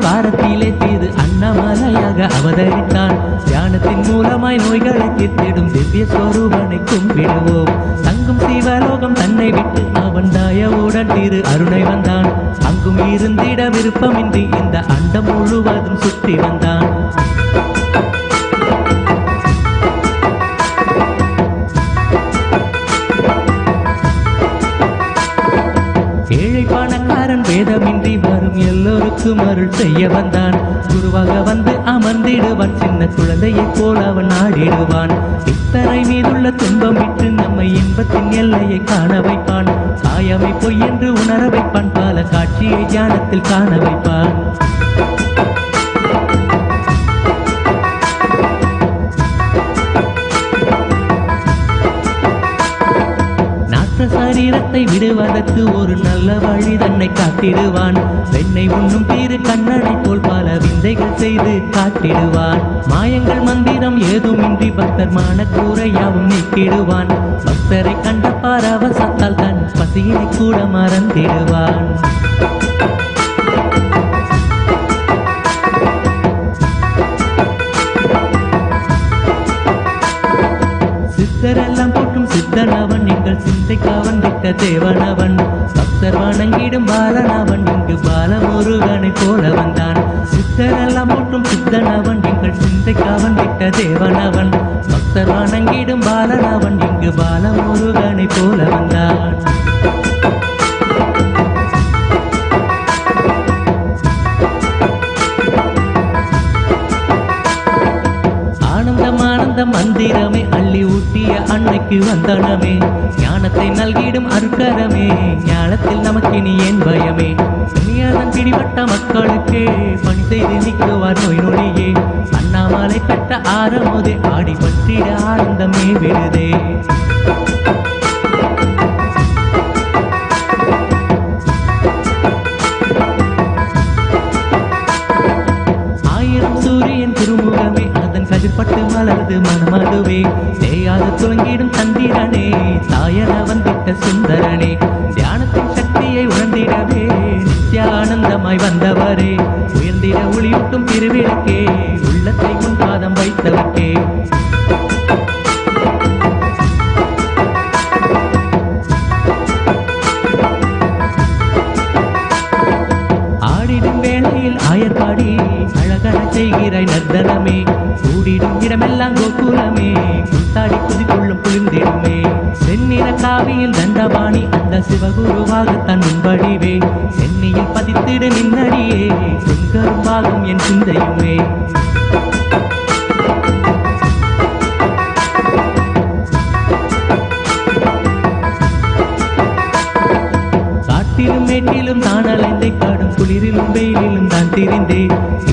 வாரத்திலே தீது அண்ணாமலையாக அவதரித்தான். தியானத்தின் மூலமாய் நோய்களை தீர்த்திடும் திவ்ய ஸ்வரூபனை கும்பிடுவோம். தங்கும் சிவலோகம் தன்னை விட்டு அவன் தயவுடன் திரு அருணை வந்தான். அங்கும் இருந்திட விருப்பமின்றி இந்த அண்டம் முழுவதும் சுற்றி வந்தான். ஏழை பணக்காரன் வேதமின்றி வரும் எல்லோருக்கும் அருள் செய்ய வந்தான். குருவாக வந்து அமர்ந்திடுவான். சின்ன குழந்தையை போல அவன் ஆடிடுவான். இத்தரை மீதுள்ள துன்பம் விட்டு நம்மை இன்பத்தின் எல்லையை காண வைப்பான். காயமை பொய் என்று உணர வைப்பான். பல காட்சியை ஞானத்தில் காண வைப்பான். சரீரத்தை விடுவதற்கு ஒரு நல்ல வழி தன்னை காட்டிடுவான். பெண்ணை உண்ணும் தீரு கண்ணனை போல் பல விந்தைகள் செய்து காட்டிடுவான். மாயங்கள் மந்திரம் ஏதுமின்றி பக்தர் மனக்கூரையாவும் நீக்கிடுவான். பக்தரை கண்ட பரவசத்தால் தன் பசியினை கூட மறந்திடுவான். சித்தரெல்லாம் போற்றும் சித்தனவன் எங்கள் சிந்தைக்கு அவன் விட்ட தேவனவன். பக்தர் வணங்கிடும் பாலனவன் இங்கு பாலமுருகனை போல வந்தான். சித்தரெல்லாம் போற்றும் சித்தனவன் எங்கள் சிந்தைக்கு அவன் விட்ட தேவனவன். பக்தர் வணங்கிடும் பாலனவன் இங்கு பாலமுருகனை போல வந்தான். மந்திரமே அள்ளி ஊட்டிய அன்னைக்கு வந்தனமே. ஞானத்தை நல்கிடும் அருக்கரமே. ஞானத்தில் நமக்கினி ஏன் பயமே. துணியாதன் பிடிபட்ட மக்களுக்கே பணி செய்து நிற்குவார் நோய் நொடியே. அண்ணாமலை பெற்ற ஆரமோதே ஆடி பற்றிட ஆனந்தமே விடுதே. திருமுகமே அதன் கதிர்பட்டு மலர்ந்து மனமதுவே. தேயாது துவங்கிடும் சந்திரனே தாயன வந்திட்ட சுந்தரனே. தியானத்தின் சக்தியை உணர்ந்திடவே நித்யானந்தமாய் வந்தவரே. உயர்ந்திட ஒளியூட்டும் திருவிளக்கே உள்ளத்தை முன் பாதம் வைத்தவர்க்கே. செய்கிறாய் நர்தனமே. கூடிடும் இடமெல்லாம் கோகுலமே, குத்தாடி குதிக்குள்ளும் குளிர்ந்திடுமே. செந்நிற காவியில் தண்டபாணி அந்த சிவகுருவாகத்தான் முன்படிவே. சென்னியில் பதித்திடு நின்னடியே, செங்கரும்பாகும் என் சிந்தையுமே. காட்டிலும் மேட்டிலும் தான் அலைந்தை, காடும் குளிரிலும் வெயிலிலும் தான் திரிந்தே.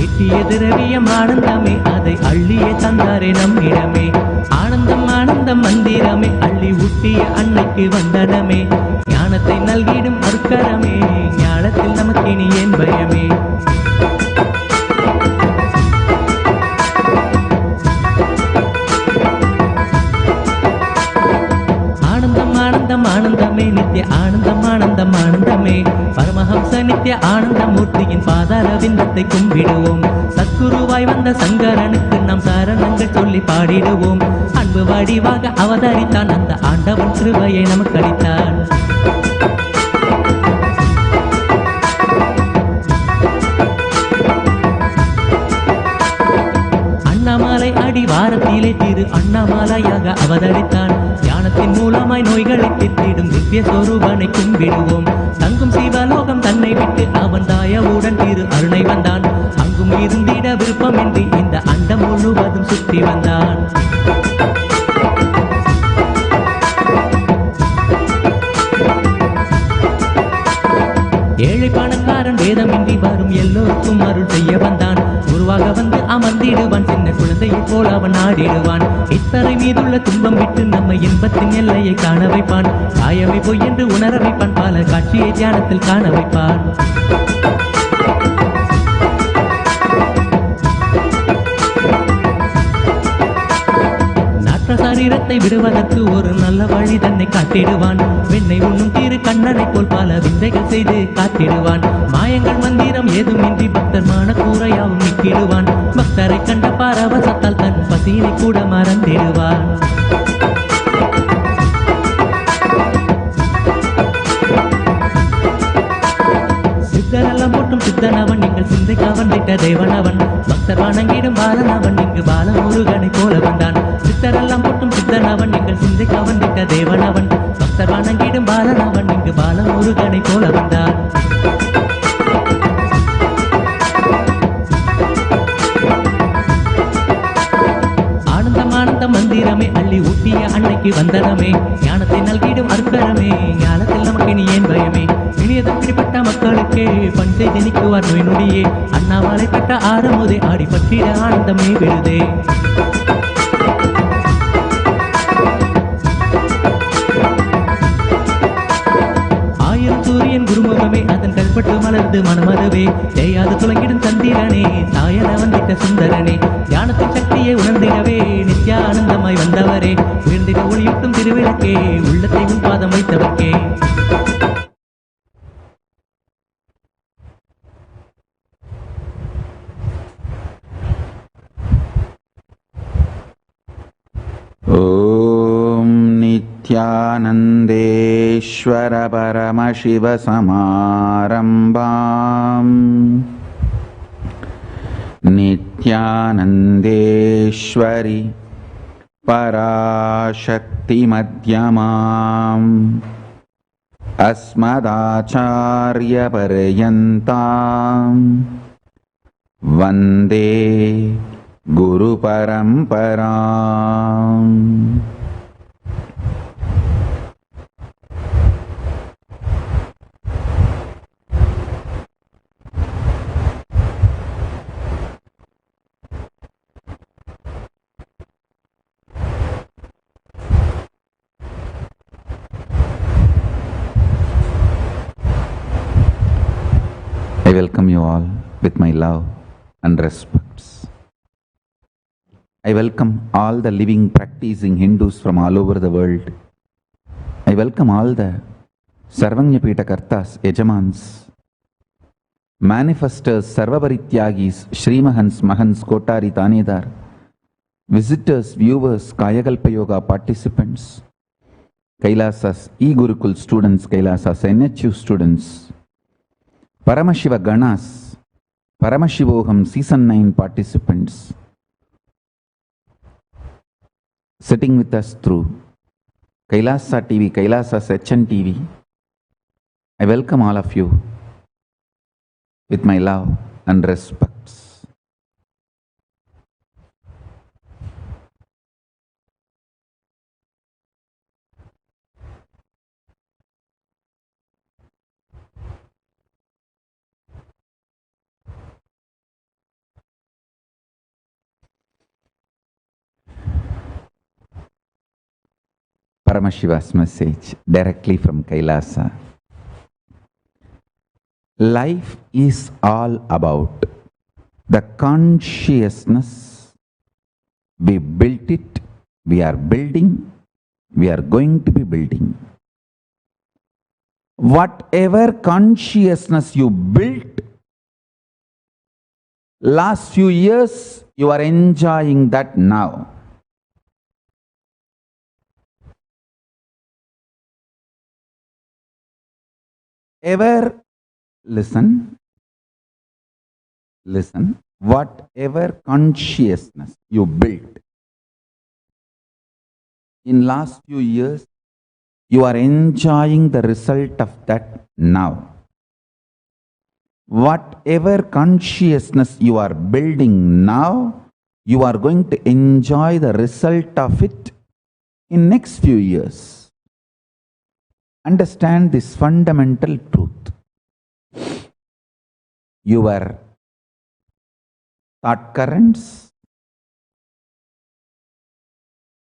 ஈட்டிய திரவியம் ஆனந்தமே, அதை அள்ளியே தந்தாரே நம்மிடமே. ஆனந்தம் ஆனந்தம் மந்திரமே, அள்ளி ஊட்டிய அன்னைக்கு வந்தனமே. ஞானத்தை நல்கிடும் அருக்கரமே, ஞானத்தில் நமக்கினி ஏன் பயமே. ஆனந்தம் ஆனந்தமே, நித்ய ஆனந்தம் ஆனந்தம் ஆனந்தமே. பரமஹம்ச நித்ய ஆனந்த மூர்த்தியின் பாதார விந்தத்தை கும்பிடுவோம். சத்குருவாய் வந்த சங்கரனுக்கு நாம் சரணங்கள் சொல்லி பாடிடுவோம். அன்பு வடிவாக அவதரித்தான் அந்த ஆண்டவன் கிருபையை நமக்கு அளித்தான். அண்ணாமலை அடிவாரத்திலே திரு அண்ணாமலையாக அவதரித்தான். ஞானத்தின் மூலமாய் நோய்களை தீர்த்திடும் திவ்ய சொரூபனை கும்பிடுவோம். தங்கும் சிவலோகம் தன்னை விட்டு அவன் தாயவுடன் திரு அருணை வந்தான். அங்கும் இருந்திட விருப்பமின்றி இந்த அண்டம் முழுவதும் சுற்றி வந்தான். ஏழை பணக்காரன் வேதமின்றி வரும் எல்லோருக்கும் அருள் செய்ய வந்தான். குருவாக வந்து அமர்ந்திடுவான், சின்ன குழந்தையை போல் அவன் ஆடிடுவான். இத்தரை மீதுள்ள துன்பம் விட்டு நம்மை இன்பத்தின் எல்லையை காண வைப்பான். காயமை பொய் என்று உணர வைப்பான், பல காட்சியை தியானத்தில் காண வைப்பான். சரீரத்தை விடுவதற்கு ஒரு நல்ல வழி தன்னை காட்டிடுவான். வெண்ணை உண்ணும் தீரு கண்ணனை போல் பல விந்தைகள் செய்து காட்டிடுவான். மாயங்கள் மந்திரம் ஏதுமின்றி பக்தர் மான கூரையாவும் நிற்கிடுவான். பக்தரை கண்ட பாரவசத்தால் தன் பசியினை கூட மறந்திடுவான். சித்தரெல்லாம் போட்டும் சித்தனவன், நீங்கள் சிந்தைக்கு அவன் விட்ட தேவனவன். பக்தர் வணங்கிடும் பாலனவன், இங்கு பாலமுருகனை போல வந்தான். சித்தரெல்லாம் போட்டும் சித்தனவன், நீங்கள் சிந்தைக்கு அவன் விட்ட தேவனவன். பக்தர் வணங்கிடும் பாலனவன், இங்கு பாலமுருகனை போல வந்தான். ஆனந்த மந்திரமே, அள்ளி ஊட்டிய அன்னைக்கு வந்தனமே. ஞானத்தை நல்கிடும் அருக்கரமே, ஞானத்தில் நமக்கு இனி ஏன் பயமே. இனியதம் பிடிப்பட்ட மக்களுக்கே பண் செய்து நிற்குவார் நோய் நொடியே. அண்ணாமலை பட்ட ஆரமுதே, ஆடி பற்றிட ஆனந்தமே விழுதே. சூரியன் குருமுகமே, அதன் கல்பட்டு மலர்ந்து மனமதுவே. தேயாது துளங்கிடும் சந்திரனே, தாயன வந்திட்ட சுந்தரனே. ஞானத்தின் சக்தியை உணர்ந்திடவே நித்யா ஆனந்தமாய் வந்தவரே. உயர்ந்திட ஒளியூட்டும் திருவிளக்கே, உள்ளத்தை உன் பாதம் வைத்தவர்க்கே. ஓம் நித்யானந்தேஸ்வர பரமசிவ சமாரம்பாம் நித்யானந்தேஸ்வரி பராசக்தி மத்யமாம் அஸ்மதாச்சார்ய பர்யந்தாம் வந்தே குரு பரம்பராம். I welcome you all with my love and respects. I welcome all the living, practicing Hindus from all over the world. I welcome all the Sarvanyapita Kartas, Yajamans, manifestors, Sarvaparityagis, Shrimahans, Mahans, Kotari, Tanedar, visitors, viewers, Kayakalpa Yoga participants, Kailasas, E-Gurukul students, Kailasas, NHU students, Paramashiva Ganas, Paramashivam Season 9 participants sitting with us through Kailasa TV, Kailasa's HN TV. I welcome all of you with my love and respects. Paramashiva's message directly from Kailasa. Life is all about the consciousness. We built it, we are building, we are going to be building. Whatever consciousness you built, last few years, you are enjoying that now. Ever listen, whatever consciousness you built in last few years, you are enjoying the result of that now. Whatever consciousness you are building now, you are going to enjoy the result of it in next few years. Understand this fundamental truth. Your thought currents,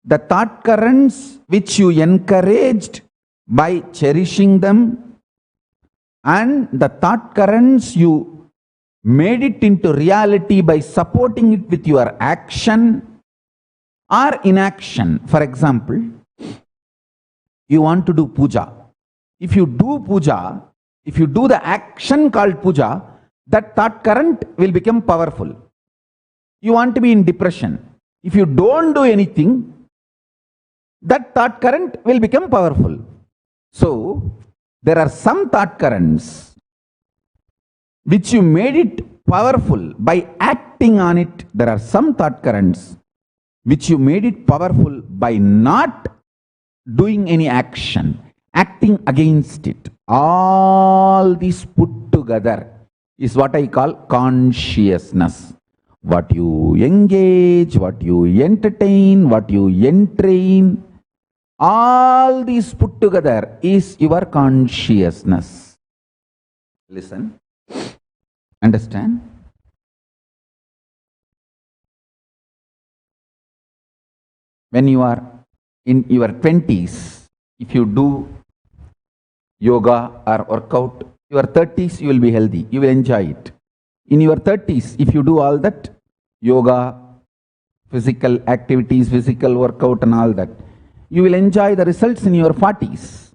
the thought currents which you encouraged by cherishing them, and the thought currents you made it into reality by supporting it with your action or inaction. For example, you want to do puja. If you do puja, if you do the action called puja, that thought current will become powerful. You want to be in depression. If you don't do anything, that thought current will become powerful. So, there are some thought currents which you made it powerful by acting on it. There are some thought currents which you made it powerful by not doing any action, acting against it. All these put together is what I call consciousness. What you engage, what you entertain, what you entrain, all these put together is your consciousness. Listen, understand? When you are in your 20s, if you do yoga or workout, your 30s you will be healthy, you will enjoy it. In your 30s, if you do all that, yoga, physical activities, physical workout and all that, you will enjoy the results in your 40s.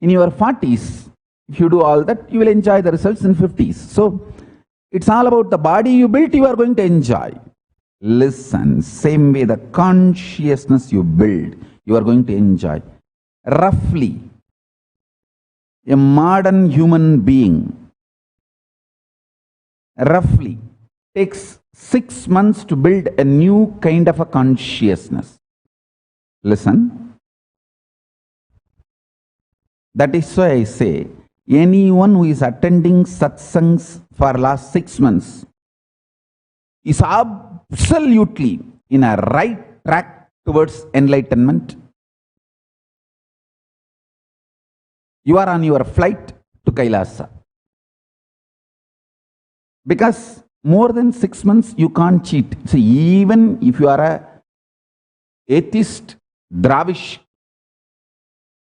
In your 40s, if you do all that, you will enjoy the results in 50s. So, it's all about the body you built, you are going to enjoy. Listen, same way the consciousness you build, you are going to enjoy. Roughly, a modern human being roughly takes 6 months to build a new kind of a consciousness. Listen. That is why I say, anyone who is attending satsangs for last 6 months is absolutely in a right track towards enlightenment. You are on your flight to Kailasa. Because more than 6 months you can't cheat. So even if you are a atheist, Dravish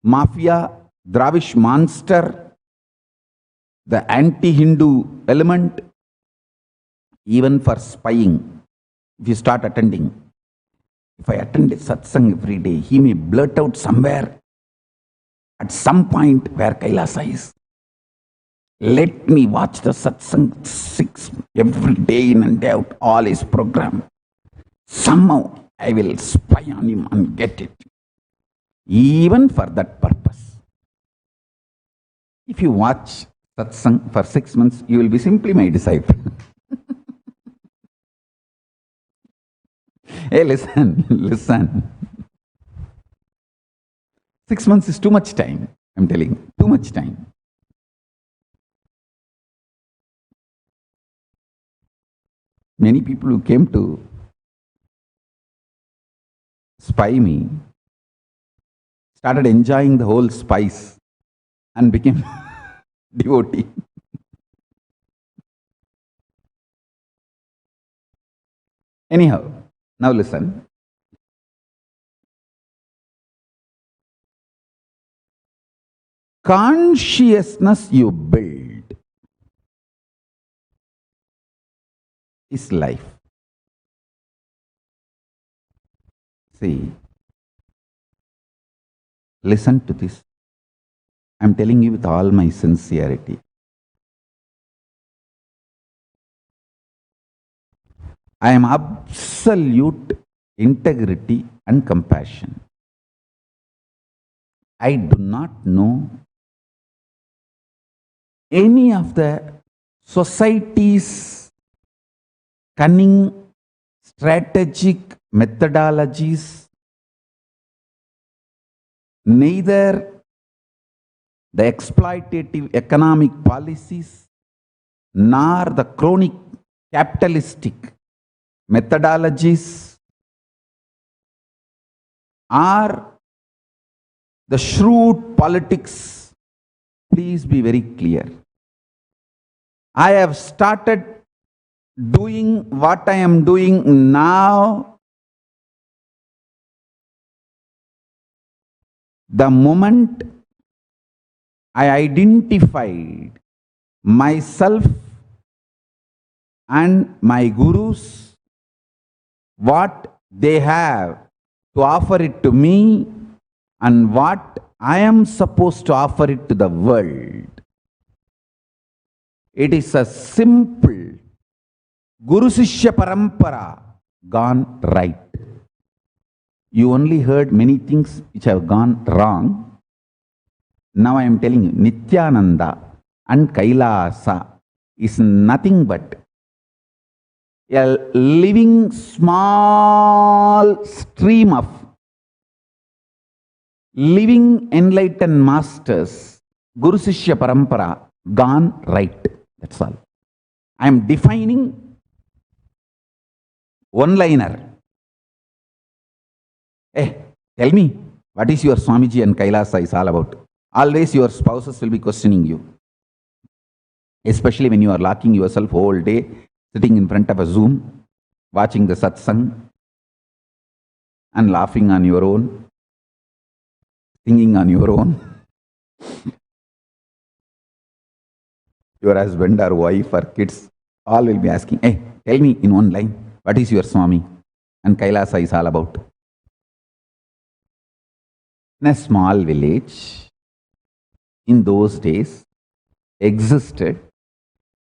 mafia, Dravish monster, the anti-Hindu element, even for spying, if you start attending, if I attend a satsang every day, he may blurt out somewhere at some point where Kailasa is. Let me watch the satsang 6 every day in and day out, all his program. Somehow I will spy on him and get it. Even for that purpose. If you watch Satsang for 6 months, you will be simply my disciple. Hey, listen. 6 months is too much time. I'm telling you, too much time. Many people who came to spy me started enjoying the whole spice and became devotee. Anyhow, now listen. Consciousness you build is life. See, listen to this. I'm telling you with all my sincerity. I am absolute integrity and compassion. I do not know any of the society's cunning, strategic methodologies, neither the exploitative economic policies nor the chronic capitalistic methodologies or the shrewd politics. Please be very clear. I have started doing what I am doing now the moment I identified myself and my gurus, what they have to offer it to me and what I am supposed to offer it to the world. It is a simple Guru Sishya Parampara gone right. You only heard many things which have gone wrong. Now I am telling you, Nithyananda and Kailasa is nothing but a living small stream of living enlightened masters, Guru Sishya Parampara gone right. That's all. I am defining one-liner. Tell me, what is your Swamiji and Kailasa is all about? Always your spouses will be questioning you. Especially when you are locking yourself whole day, sitting in front of a Zoom, watching the Satsang, and laughing on your own, singing on your own. Your husband or wife or kids, all will be asking, hey, tell me in one line, what is your Swami and Kailasa is all about? In a small village, in those days, existed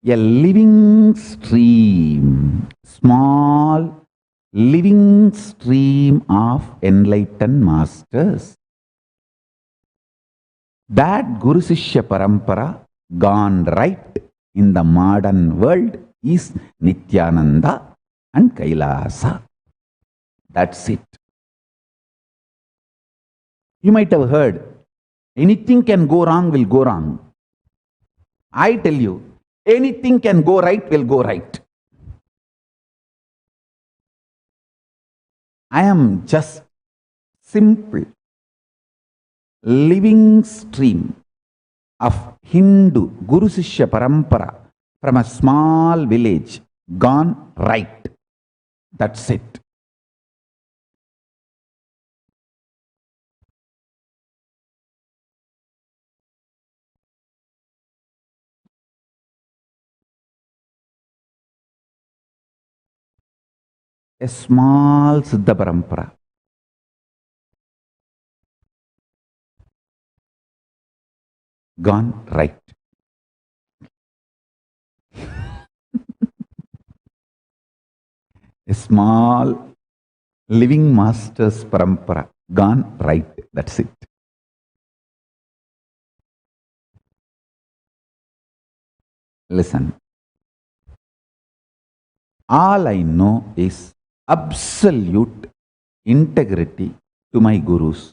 a living stream, small living stream of enlightened masters. That Guru Sishya Parampara gone right in the modern world is Nithyananda and Kailasa. That's it. You might have heard, anything can go wrong will go wrong. I tell you, anything can go right will go right. I am just simple living stream of Hindu Guru Sishya Parampara from a small village gone right. That's it. A small Siddha Parampara. Gone right. A small living master's parampara gone right. That's it. Listen. All I know is absolute integrity to my gurus.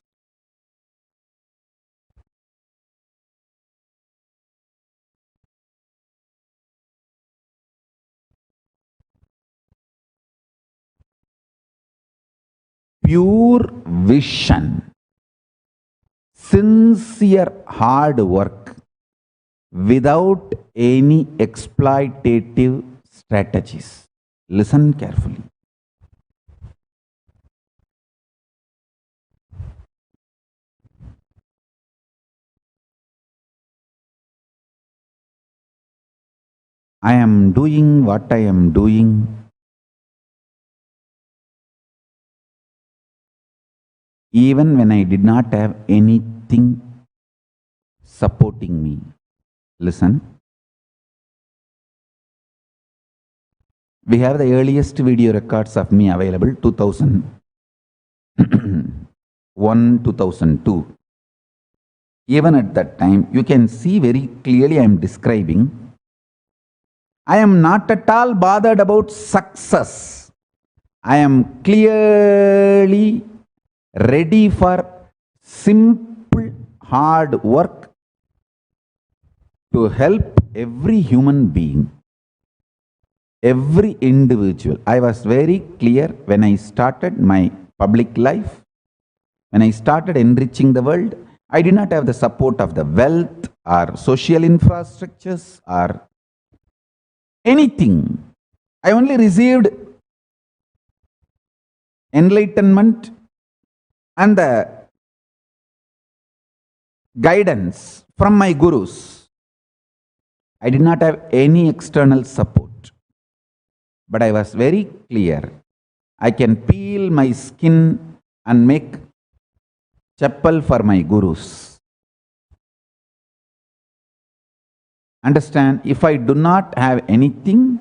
Pure vision, sincere hard work without any exploitative strategies. Listen carefully. I am doing what I am doing even when I did not have anything supporting me. Listen. We have the earliest video records of me available, 2001, 2002. Even at that time, you can see very clearly I am describing. I am not at all bothered about success. I am clearly ready for simple hard work to help every human being, every individual. I was very clear when I started my public life, when I started enriching the world. I did not have the support of the wealth or social infrastructures or anything. I only received enlightenment and the guidance from my gurus. I did not have any external support. But I was very clear. I can peel my skin and make chappal for my gurus. Understand, if I do not have anything,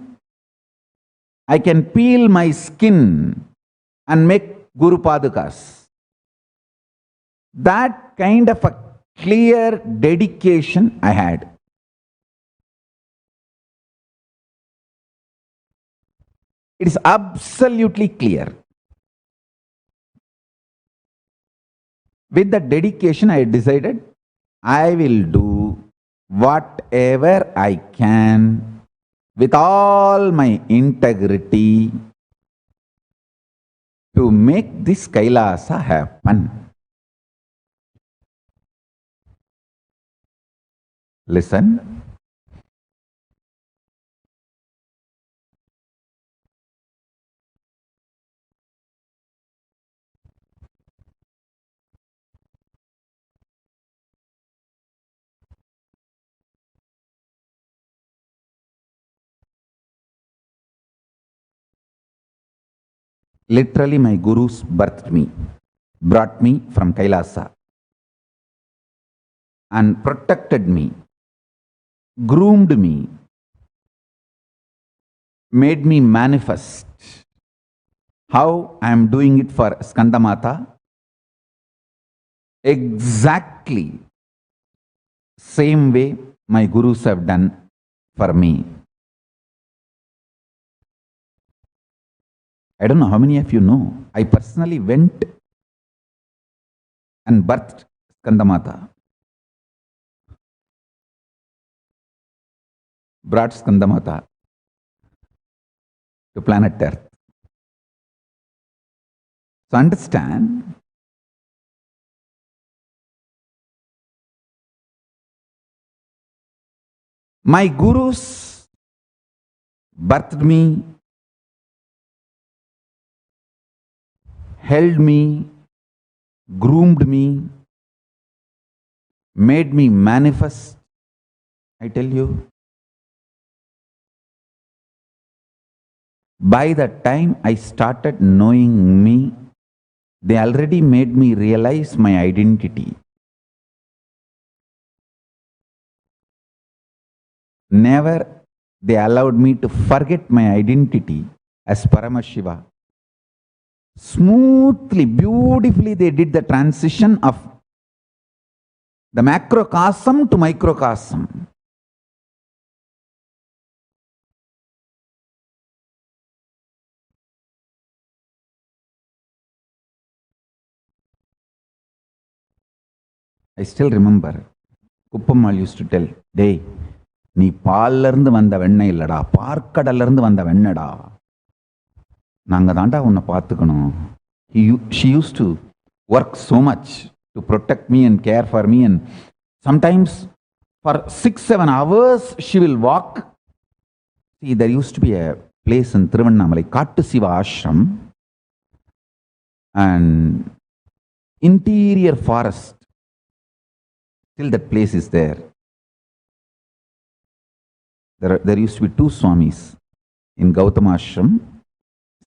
I can peel my skin and make Guru Padukas. That kind of a clear dedication I had. It is absolutely clear. With the dedication, I decided I will do whatever I can with all my integrity to make this Kailasa happen. Listen. Literally, my gurus birthed me, brought me from Kailasa and protected me, groomed me, made me manifest. How I am doing it for Skandamata? Exactly same way my gurus have done for me. I don't know how many of you know, I personally went and birthed Skandamata. Brought Skandamata to planet Earth. So understand, my gurus birthed me, held me, groomed me, made me manifest. I tell you, by the time I started knowing me, they already made me realize my identity. Never they allowed me to forget my identity as Paramashiva. Smoothly, beautifully they did the transition of the macrocosm to microcosm. I still remember, Kuppammal used to tell, "Dey, நீ பால்ல இருந்து வந்த வெண்ணெய் இல்லடா, பார்க்கடல்ல இருந்து வந்த வெண்ணடா. நாங்க தாண்டா உன்னை பார்த்துக்கணும்." She used to work so much to protect me and care for me, and sometimes for 6-7 hours she will walk. See, there used to be a place in Thiruvannamalai, Kattu Siva Ashram, and interior forest. Still that place is there. There used to be two Swamis in Gautama Ashram,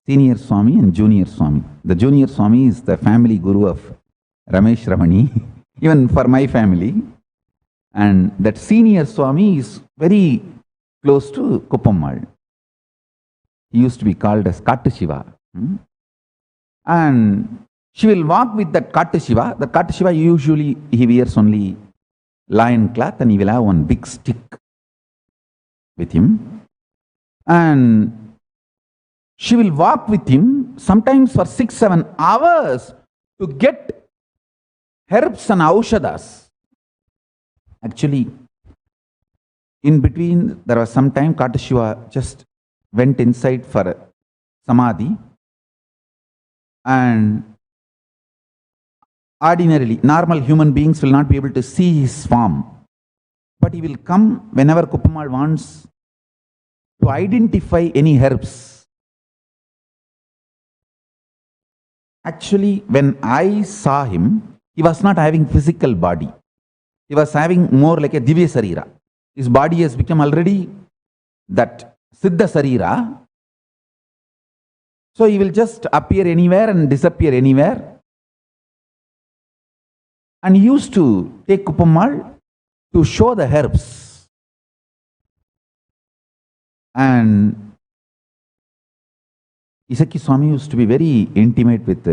Senior Swami and Junior Swami. The Junior Swami is the family guru of Ramesh Ramani, even for my family. And that Senior Swami is very close to Kuppammal. He used to be called as Kattu Shiva. And she will walk with that Kattu Shiva. The Kattu Shiva usually he wears only lion cloth, and he will have one big stick with him. And she will walk with him sometimes for 6-7 hours to get herbs and aushadas. Actually, in between, there was some time Kattu Shiva just went inside for samadhi, and ordinarily, normal human beings will not be able to see his form, but he will come whenever Kuppammal wants to identify any herbs. Actually, when I saw him, he was not having physical body. He was having more like a Divya Sarira. His body has become already that Siddha Sarira. So he will just appear anywhere and disappear anywhere. And he used to take Kuppammal to show the herbs. And Isaki Swami used to be very intimate with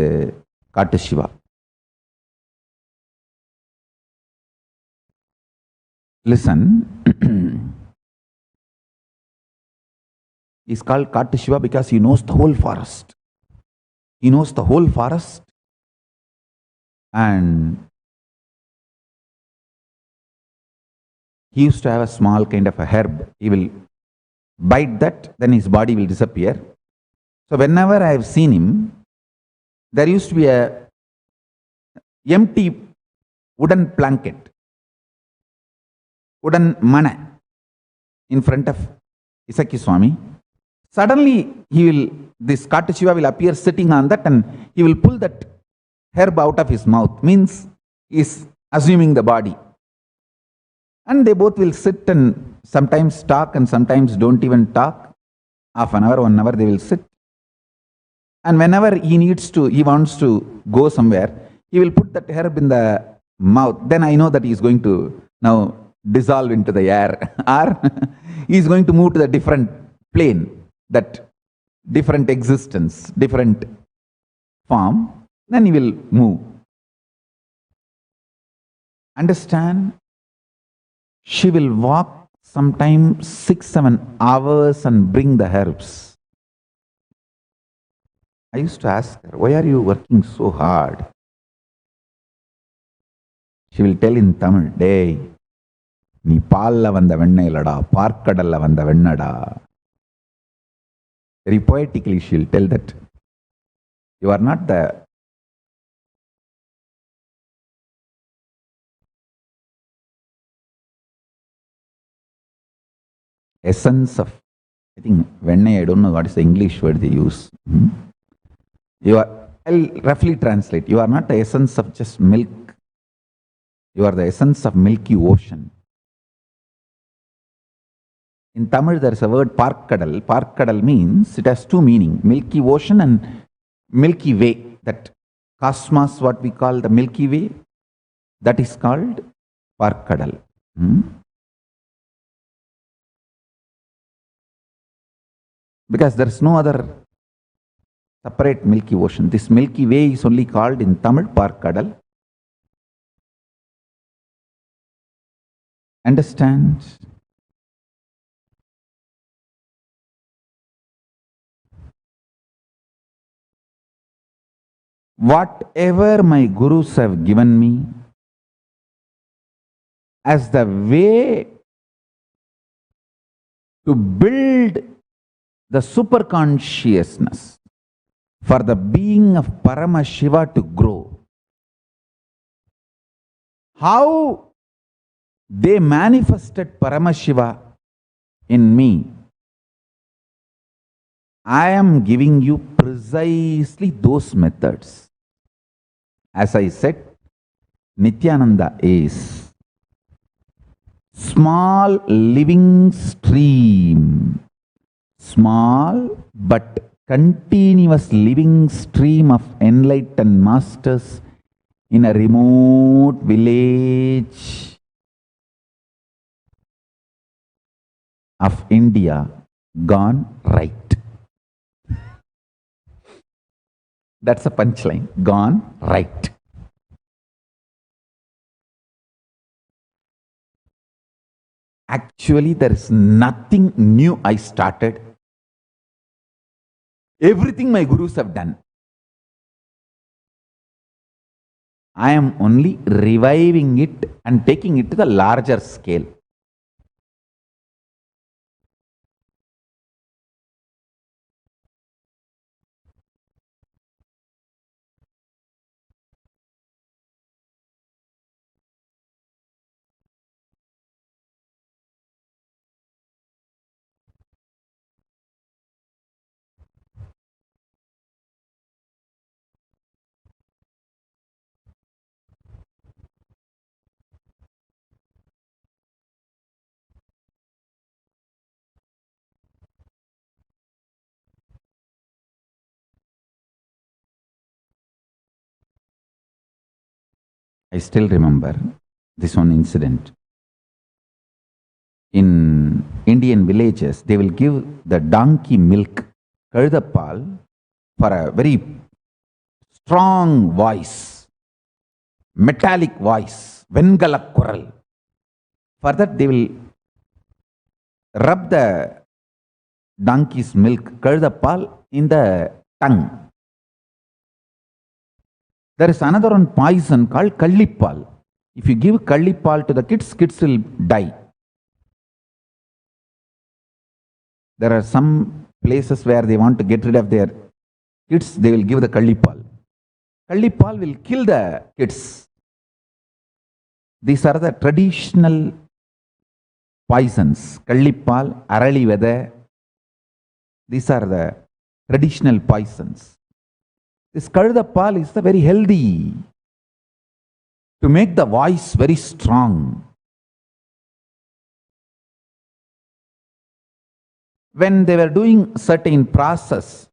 Kattu Shiva. Listen, he's called Kattu Shiva because he knows the whole forest. He knows the whole forest, and he used to have a small kind of a herb. He will bite that, then his body will disappear. So whenever I have seen him, there used to be a empty wooden blanket, wooden mana in front of Isaki Swami. Suddenly this Kattu Shiva will appear sitting on that, and he will pull that herb out of his mouth, means he is assuming the body. And they both will sit and sometimes talk and sometimes don't even talk. Half an hour, 1 hour they will sit. And whenever he wants to go somewhere, he will put that herb in the mouth. Then I know that he is going to now dissolve into the air, or he is going to move to the different plane, that different existence, different form. Then he will move. Understand? She will walk sometimes 6-7 hours and bring the herbs. I used to ask her, "Why are you working so hard?" She will tell in Tamil, "Dey, நீ பால்ல வந்த வெண்ணெய் இல்லடா, பார்க்கடல்ல வந்த வெண்ணடா." Very poetically she will tell that you are not the essence of, I think, vennai, I don't know what is the English word they use. I'll roughly translate. You are not the essence of just milk. You are the essence of milky ocean. In Tamil, there is a word parkadal. Parkadal means, it has two meanings, Milky Ocean and Milky Way. That cosmos, what we call the Milky Way, that is called parkadal. Because there is no other separate Milky Ocean. This Milky Way is only called in Tamil parkadal. Understand? Whatever my gurus have given me, as the way to build the superconsciousness for the being of Paramashiva to grow. How they manifested Paramashiva in me, I am giving you precisely those methods. As I said, Nithyananda is small living stream, small but continuous living stream of enlightened masters in a remote village of India gone right. That's a punchline. Gone right. Actually, there is nothing new I started. Everything my gurus have done. I am only reviving it and taking it to the larger scale. I still remember this one incident. In Indian villages, they will give the donkey milk, Kazhudappal, for a very strong voice, metallic voice, Vengala Kural. For that, they will rub the donkey's milk, Kazhudappal, in the tongue. There is another one poison called Kallipal. If you give Kallipal to the kids, kids will die. There are some places where they want to get rid of their kids, they will give the Kallipal. Kallipal will kill the kids. These are the traditional poisons. Kallipal, Arali Veda. These are the traditional poisons. This Kazhudappal is the very healthy to make the voice very strong. When they were doing certain process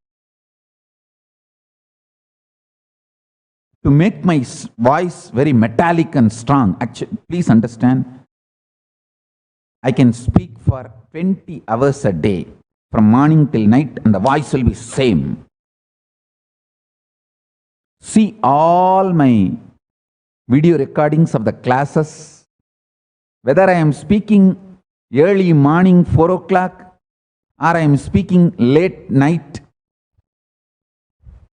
to make my voice very metallic and strong, actually, please understand, I can speak for 20 hours a day, from morning till night, and the voice will be same. See all my video recordings of the classes, whether I am speaking early morning 4 o'clock or I am speaking late night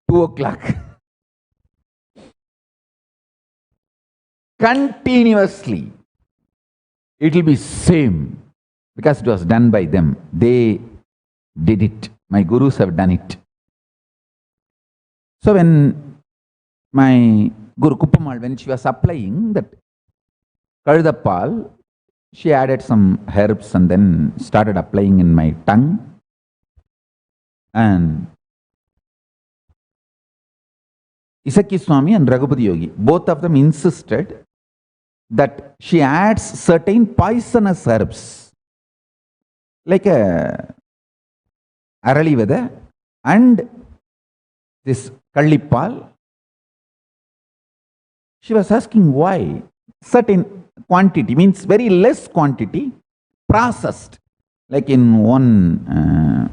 2 o'clock. Continuously, it will be same because it was done by them. They did it. My gurus have done it. So when my Guru Kuppamal, when she was applying that Kazhudappal, she added some herbs and then started applying in my tongue. And Isaki Swami and Raghupati Yogi, both of them insisted that she adds certain poisonous herbs like a Arali Veda and this Kallipal. She was asking why. Certain quantity, means very less quantity, processed, like in one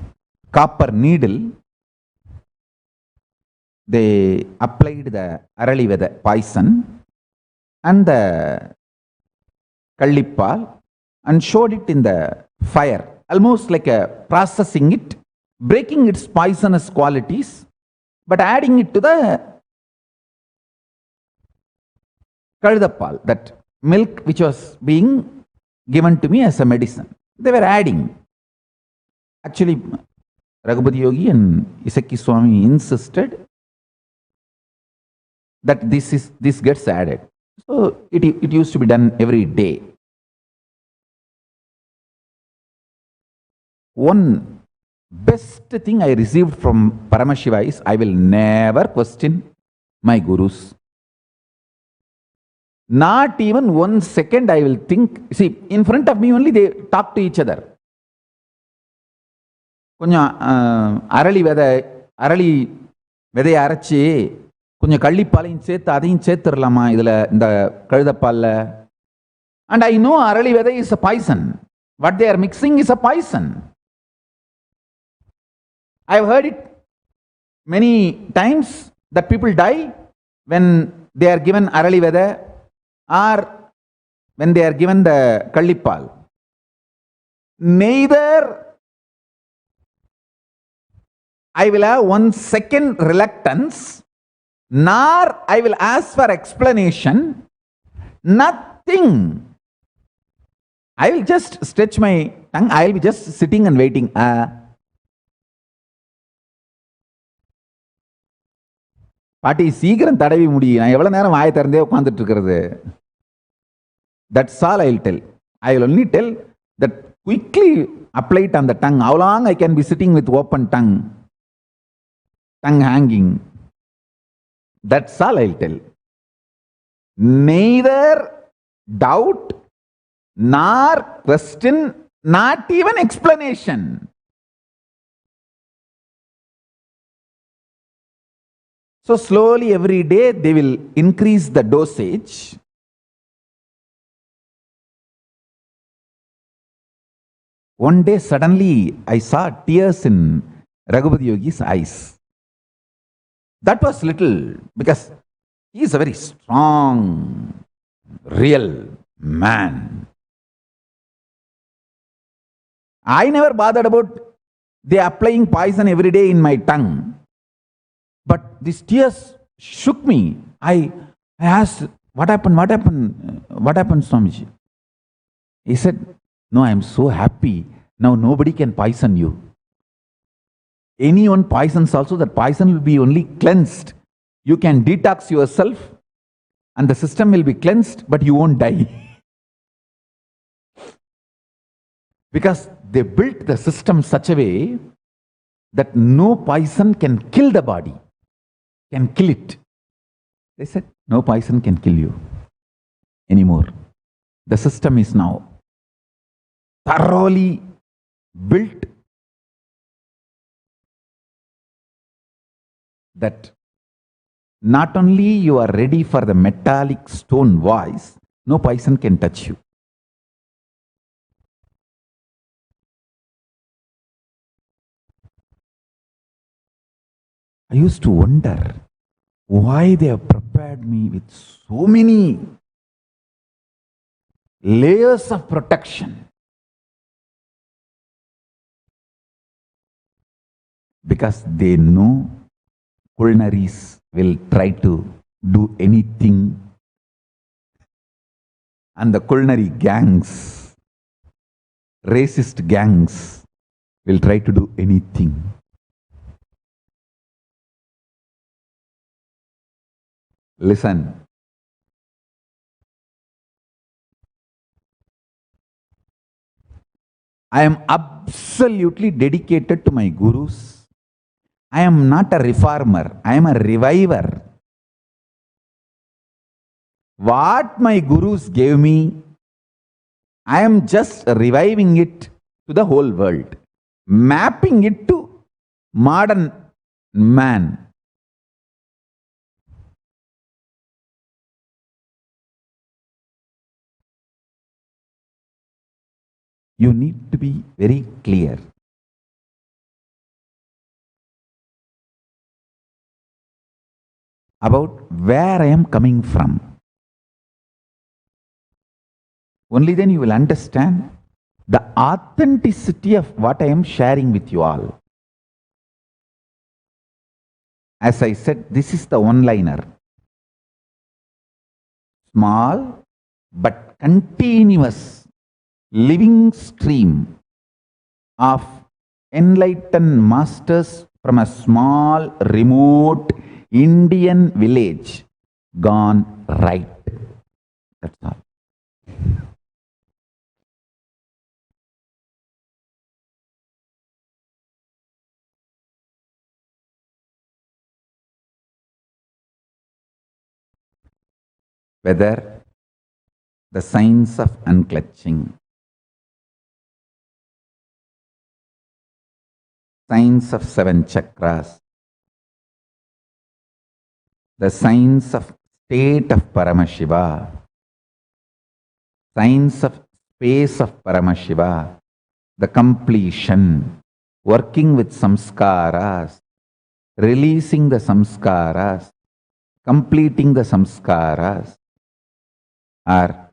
copper needle, they applied the Arali Veda poison and the Kallipal and showed it in the fire, almost like a processing it, breaking its poisonous qualities, but adding it to the Kazhudappal, that milk which was being given to me as a medicine. They were adding. Actually, Raghupati Yogi and Isaki Swami insisted that this gets added. So it used to be done every day. One best thing I received from Paramashiva is I will never question my gurus. Not even 1 second I will think. See, in front of me only they talk to each other. கொஞ்சம் அரளி விதையை அரைச்சி கொஞ்சம் கள்ளிப்பாலையும் சேர்த்து அதையும் சேர்த்துடலாமா இதில் இந்த கழுதப்பாலில். And I know arali vithai is a poison. What they are mixing is a poison. I have heard it many times that people die when they are given arali veda or when they are given the kallipal. Neither I will have 1 second reluctance, nor I will ask for explanation. Nothing. I will just stretch my tongue. I will be just sitting and waiting. பாட்டி சீக்கிரம் தடவி முடியும். நான் எவ்வளவு நேரம் வாயை திறந்தே உட்கார்ந்துட்டு இருக்கிறது. That's all I will tell. I will only tell that quickly apply it on the tongue. How long I can be sitting with open tongue hanging. That's all I will tell. Neither doubt nor question, not even explanation. So slowly every day they will increase the dosage. One day suddenly I saw tears in Raghupati Yogi's eyes. That was little, because he is a very strong, real man. I never bothered about they applying poison every day in my tongue. But these tears shook me. I asked, what happened, Swamiji? He said, no, I am so happy. Now nobody can poison you. Anyone poisons also, that poison will be only cleansed. You can detox yourself and the system will be cleansed, but you won't die. Because they built the system such a way that no poison can kill the body. Can kill it. They said, no poison can kill you anymore. The system is now thoroughly built that not only you are ready for the metallic stone voice, no poison can touch you. I used to wonder why they have prepared me with so many layers of protection. Because they know culinaries will try to do anything, and the culinary gangs, racist gangs, will try to do anything. Listen. I am absolutely dedicated to my gurus. I am not a reformer. I am a reviver. What my gurus gave me, I am just reviving it to the whole world, mapping it to modern man. You need to be very clear. About where I am coming from. Only then you will understand the authenticity of what I am sharing with you all. As I said, this is the one-liner. Small, but continuous living stream of enlightened masters from a small, remote Indian village gone right. That's all. Whether the science of unclutching, science of 7 chakras, the science of state of Paramashiva, science of space of Paramashiva, the completion, working with samskaras, releasing the samskaras, completing the samskaras, are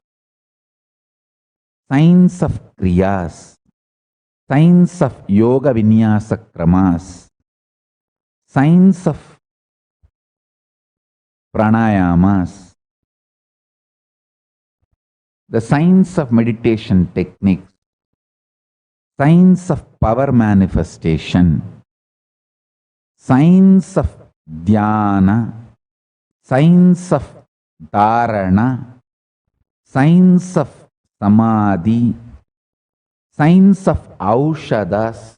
science of kriyas, science of yoga vinyasa kramas, science of pranayamas, the science of meditation techniques, science of power manifestation, science of dhyana, science of dharana, science of samadhi, science of aushadas,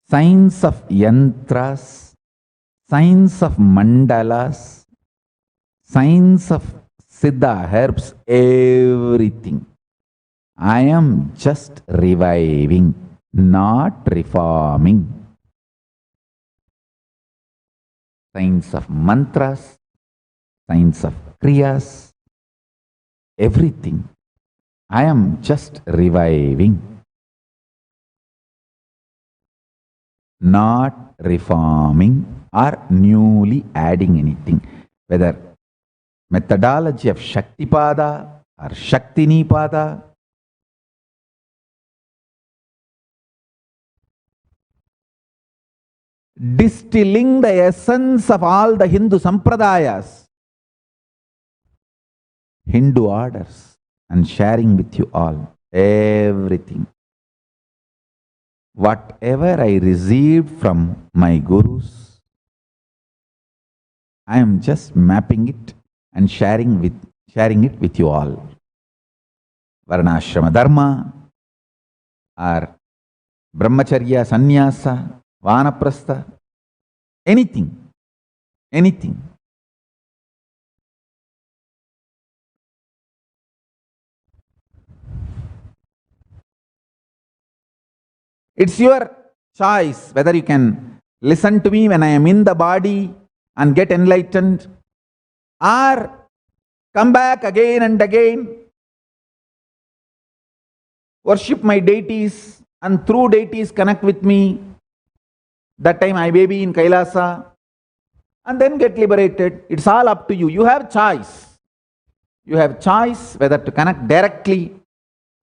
science of yantras, science of mandalas, science of siddha herbs, everything. I am just reviving, not reforming. Science of mantras, science of kriyas, everything. I am just reviving, not reforming or newly adding anything. Whether methodology of Shaktipada or Shaktinipada, distilling the essence of all the Hindu sampradayas, Hindu orders, and sharing with you all everything. Whatever I received from my gurus, I am just mapping it and sharing it with you all. Varnashrama dharma or brahmacharya, sannyasa, vanaprastha, anything. It's your choice whether you can listen to me when I am in the body and get enlightened, or come back again and again, worship my deities, and through deities connect with me. That time I may be in Kailasa, and then get liberated. It's all up to you. You have choice. You have choice whether to connect directly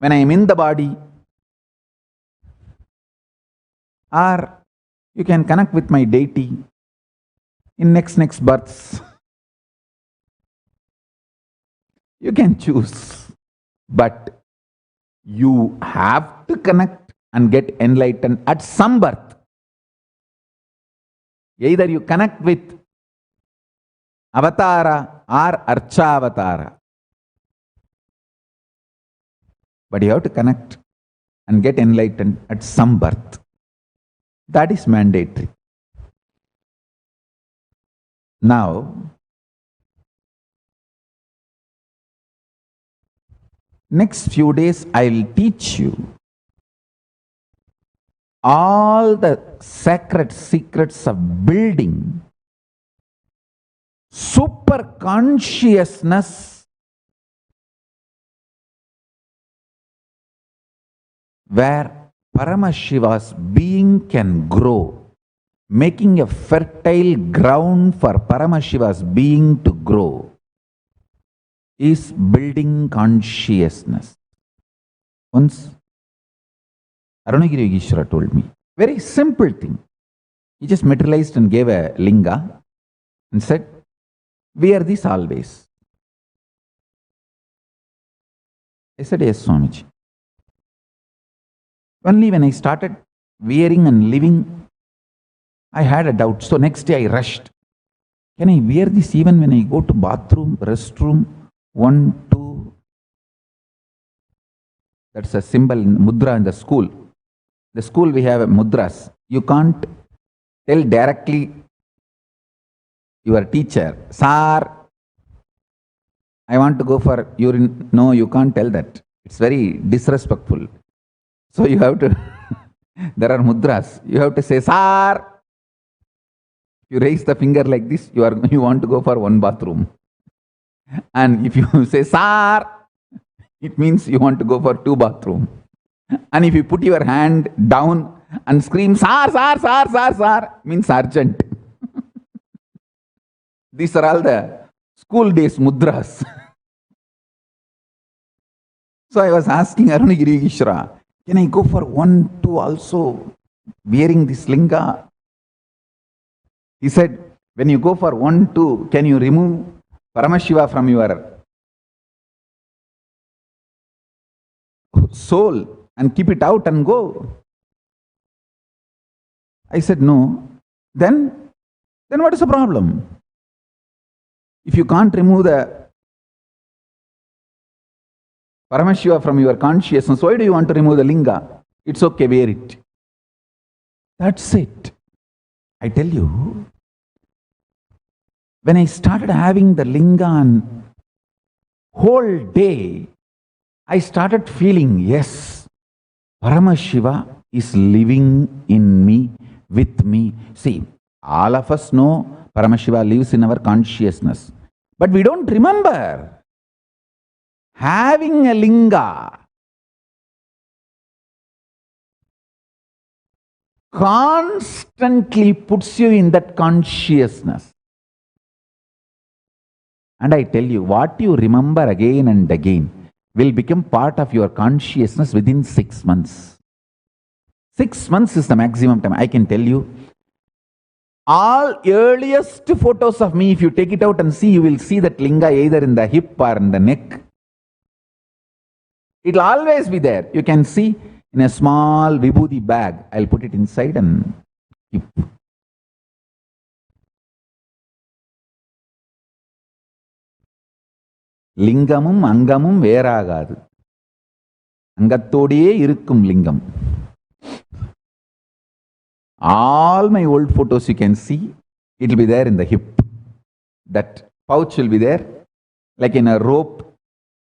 when I am in the body, or you can connect with my deity in next births. You can choose. But you have to connect and get enlightened at some birth. Either you connect with Avatara or Archavatara. But you have to connect and get enlightened at some birth. That is mandatory. Now, next few days I will teach you all the sacred secrets of building super consciousness where Paramashiva's being can grow, making a fertile ground for Paramashiva's being to grow, is building consciousness. Once Arunagiri Yogeshwara told me, very simple thing. He just materialized and gave a linga and said, wear this always. I said, yes, Swamiji. Only when I started wearing and living, I had a doubt. So next day I rushed. Can I wear this even when I go to bathroom, restroom, 1, 2? That's a symbol in mudra in the school. The school we have mudras. You can't tell directly your teacher, Sir, I want to go for urine. No, you can't tell that. It's very disrespectful. So you have to, there are mudras. You have to say, Sir. You raise the finger like this, you want to go for one bathroom. And if you say, Sir, it means you want to go for 2 bathrooms. And if you put your hand down and scream, Sir, Sir, Sir, Sir, Sir, means urgent. These are all the school days mudras. So I was asking Arunagiri Ishra, can I go for 1, 2 also wearing this linga? He said, when you go for 1, 2, can you remove Paramashiva from your soul and keep it out and go? I said, no. Then what is the problem? If you can't remove the Paramashiva from your consciousness, why do you want to remove the linga? It's okay, wear it. That's it. I tell you, when I started having the linga and whole day, I started feeling, yes, Paramashiva is living in me, with me. See, all of us know Paramashiva lives in our consciousness. But we don't remember. Having a linga constantly puts you in that consciousness. And I tell you, what you remember again and again will become part of your consciousness within 6 months. 6 months is the maximum time. I can tell you, all earliest photos of me, if you take it out and see, you will see that linga either in the hip or in the neck. It will always be there. You can see in a small vibhuti bag. I'll put it inside and keep. Lingamum angamum veragadu. Angattodiye irukkum lingam. All my old photos you can see, it will be there in the hip. That pouch will be there. Like in a rope,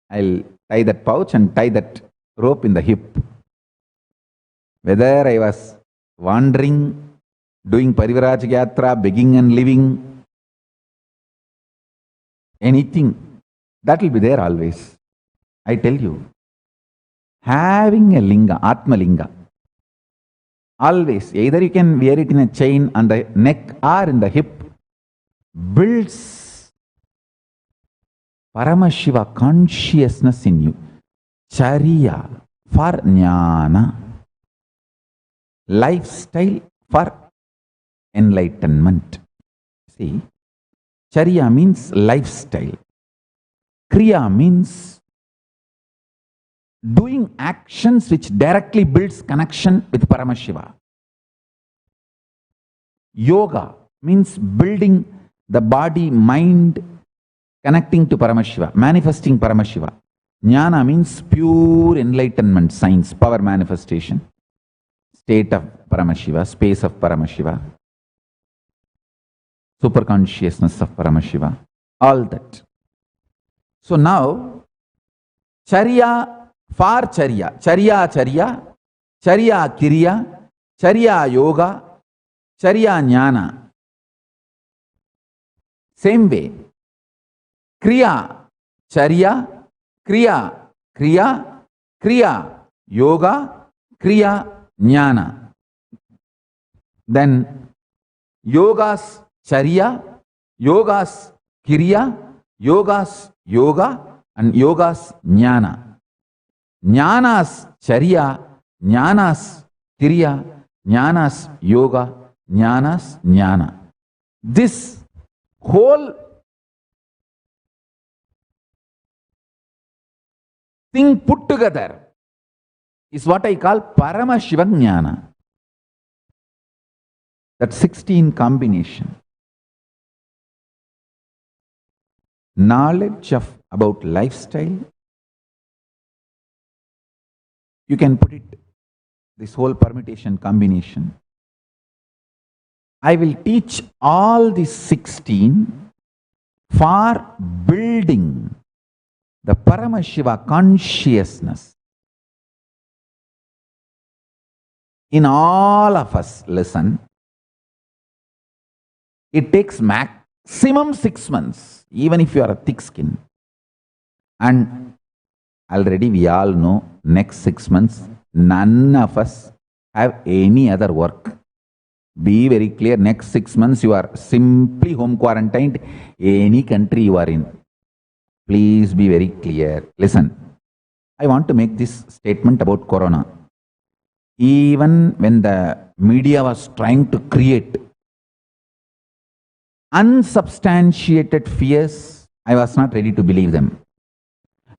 I'll tie that pouch and tie that rope in the hip. Whether I was wandering, doing Parivraj Yatra, begging and living, anything, that will be there always. I tell you, having a linga, Atma linga, always, either you can wear it in a chain on the neck or in the hip, builds Paramashiva consciousness in you. Charya for jnana. Lifestyle for enlightenment. See, Charya means lifestyle. Kriya means doing actions which directly builds connection with Paramashiva. Yoga means building the body, mind, connecting to Paramashiva, manifesting Paramashiva. Jnana means pure enlightenment, science, power manifestation, state of Paramashiva, space of Paramashiva, super consciousness of Paramashiva, all that. So now, Charya for Charya, Charya Charya, Charya Kriya, Charya Yoga, Charya Jnana. Same way, Kriya Charya, Kriya Kriya, Kriya Yoga, Kriya Jnana. Then Yoga's Charya, Yoga's Kriya, Yoga's Yoga, and Yoga's Jnana. Jnana's Charya, Jnana's Kriya, Jnana's Yoga, Jnana's Jnana. This whole thing put together is what I call Paramashivam Jnana. That 16 combination. Knowledge about lifestyle. You can put it, this whole permutation combination. I will teach all these 16 for building the Paramashiva consciousness in all of us. Listen, it takes maximum 6 months, even if you are a thick skin. And already we all know, next 6 months, none of us have any other work. Be very clear, next 6 months you are simply home quarantined, any country you are in. Please be very clear. Listen, I want to make this statement about Corona. Even when the media was trying to create unsubstantiated fears, I was not ready to believe them.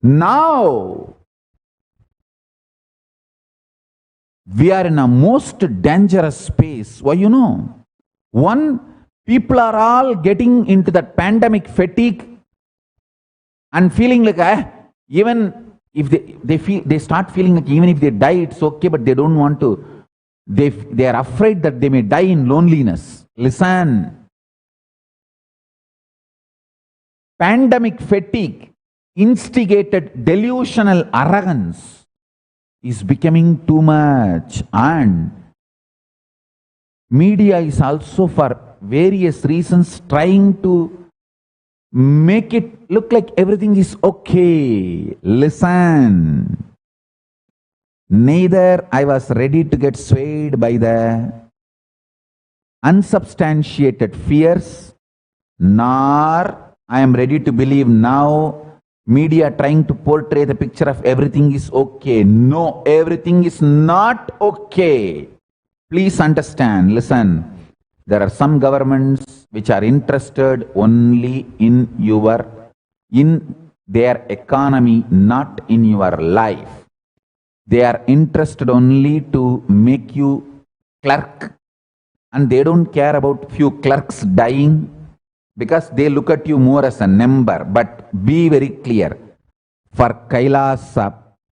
Now, we are in a most dangerous space. Why, One, people are all getting into that pandemic fatigue and feeling like, even if they start feeling like even if they die, it's okay, but they don't want to. They are afraid that they may die in loneliness. Listen. Pandemic fatigue, instigated delusional arrogance is becoming too much, and media is also for various reasons trying to make it look like everything is okay. Listen, neither I was ready to get swayed by the unsubstantiated fears, nor I am ready to believe now media trying to portray the picture of everything is okay. No, everything is not okay. Please understand, listen, there are some governments which are interested only in their economy, not in your life. They are interested only to make you clerk, and they don't care about few clerks dying, because they look at you more as a number. But be very clear, for Kailasa,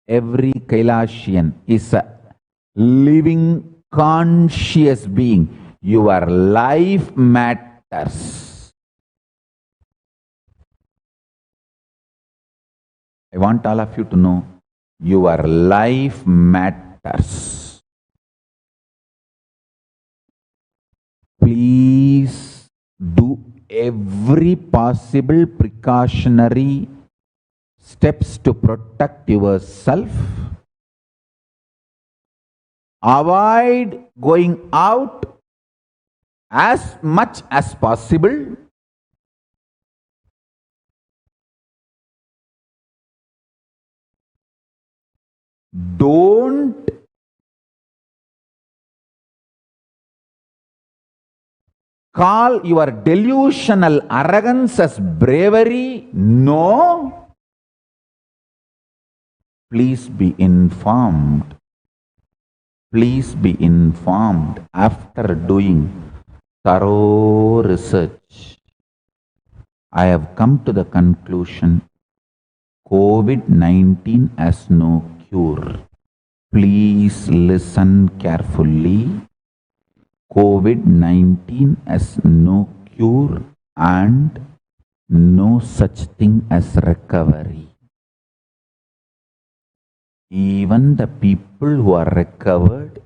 every Kailashian is a living, conscious being. Your life matters. I want all of you to know, your life matters. Please do every possible precautionary steps to protect yourself. Avoid going out as much as possible. Don't call your delusional arrogance as bravery. No. Please be informed. Please be informed after doing thorough research. I have come to the conclusion, COVID-19 has no cure. Please listen carefully. COVID-19 has no cure and no such thing as recovery. Even the people who are recovered,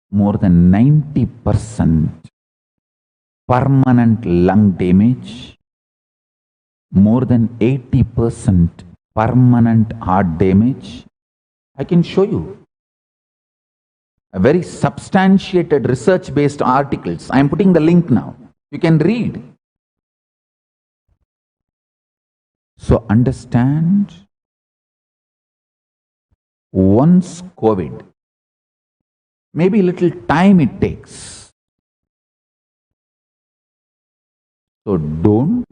more than 90% permanent lung damage, more than 80% permanent heart damage. I can show you a very substantiated research-based articles. I am putting the link now. You can read. So understand, once COVID, maybe little time it takes. So don't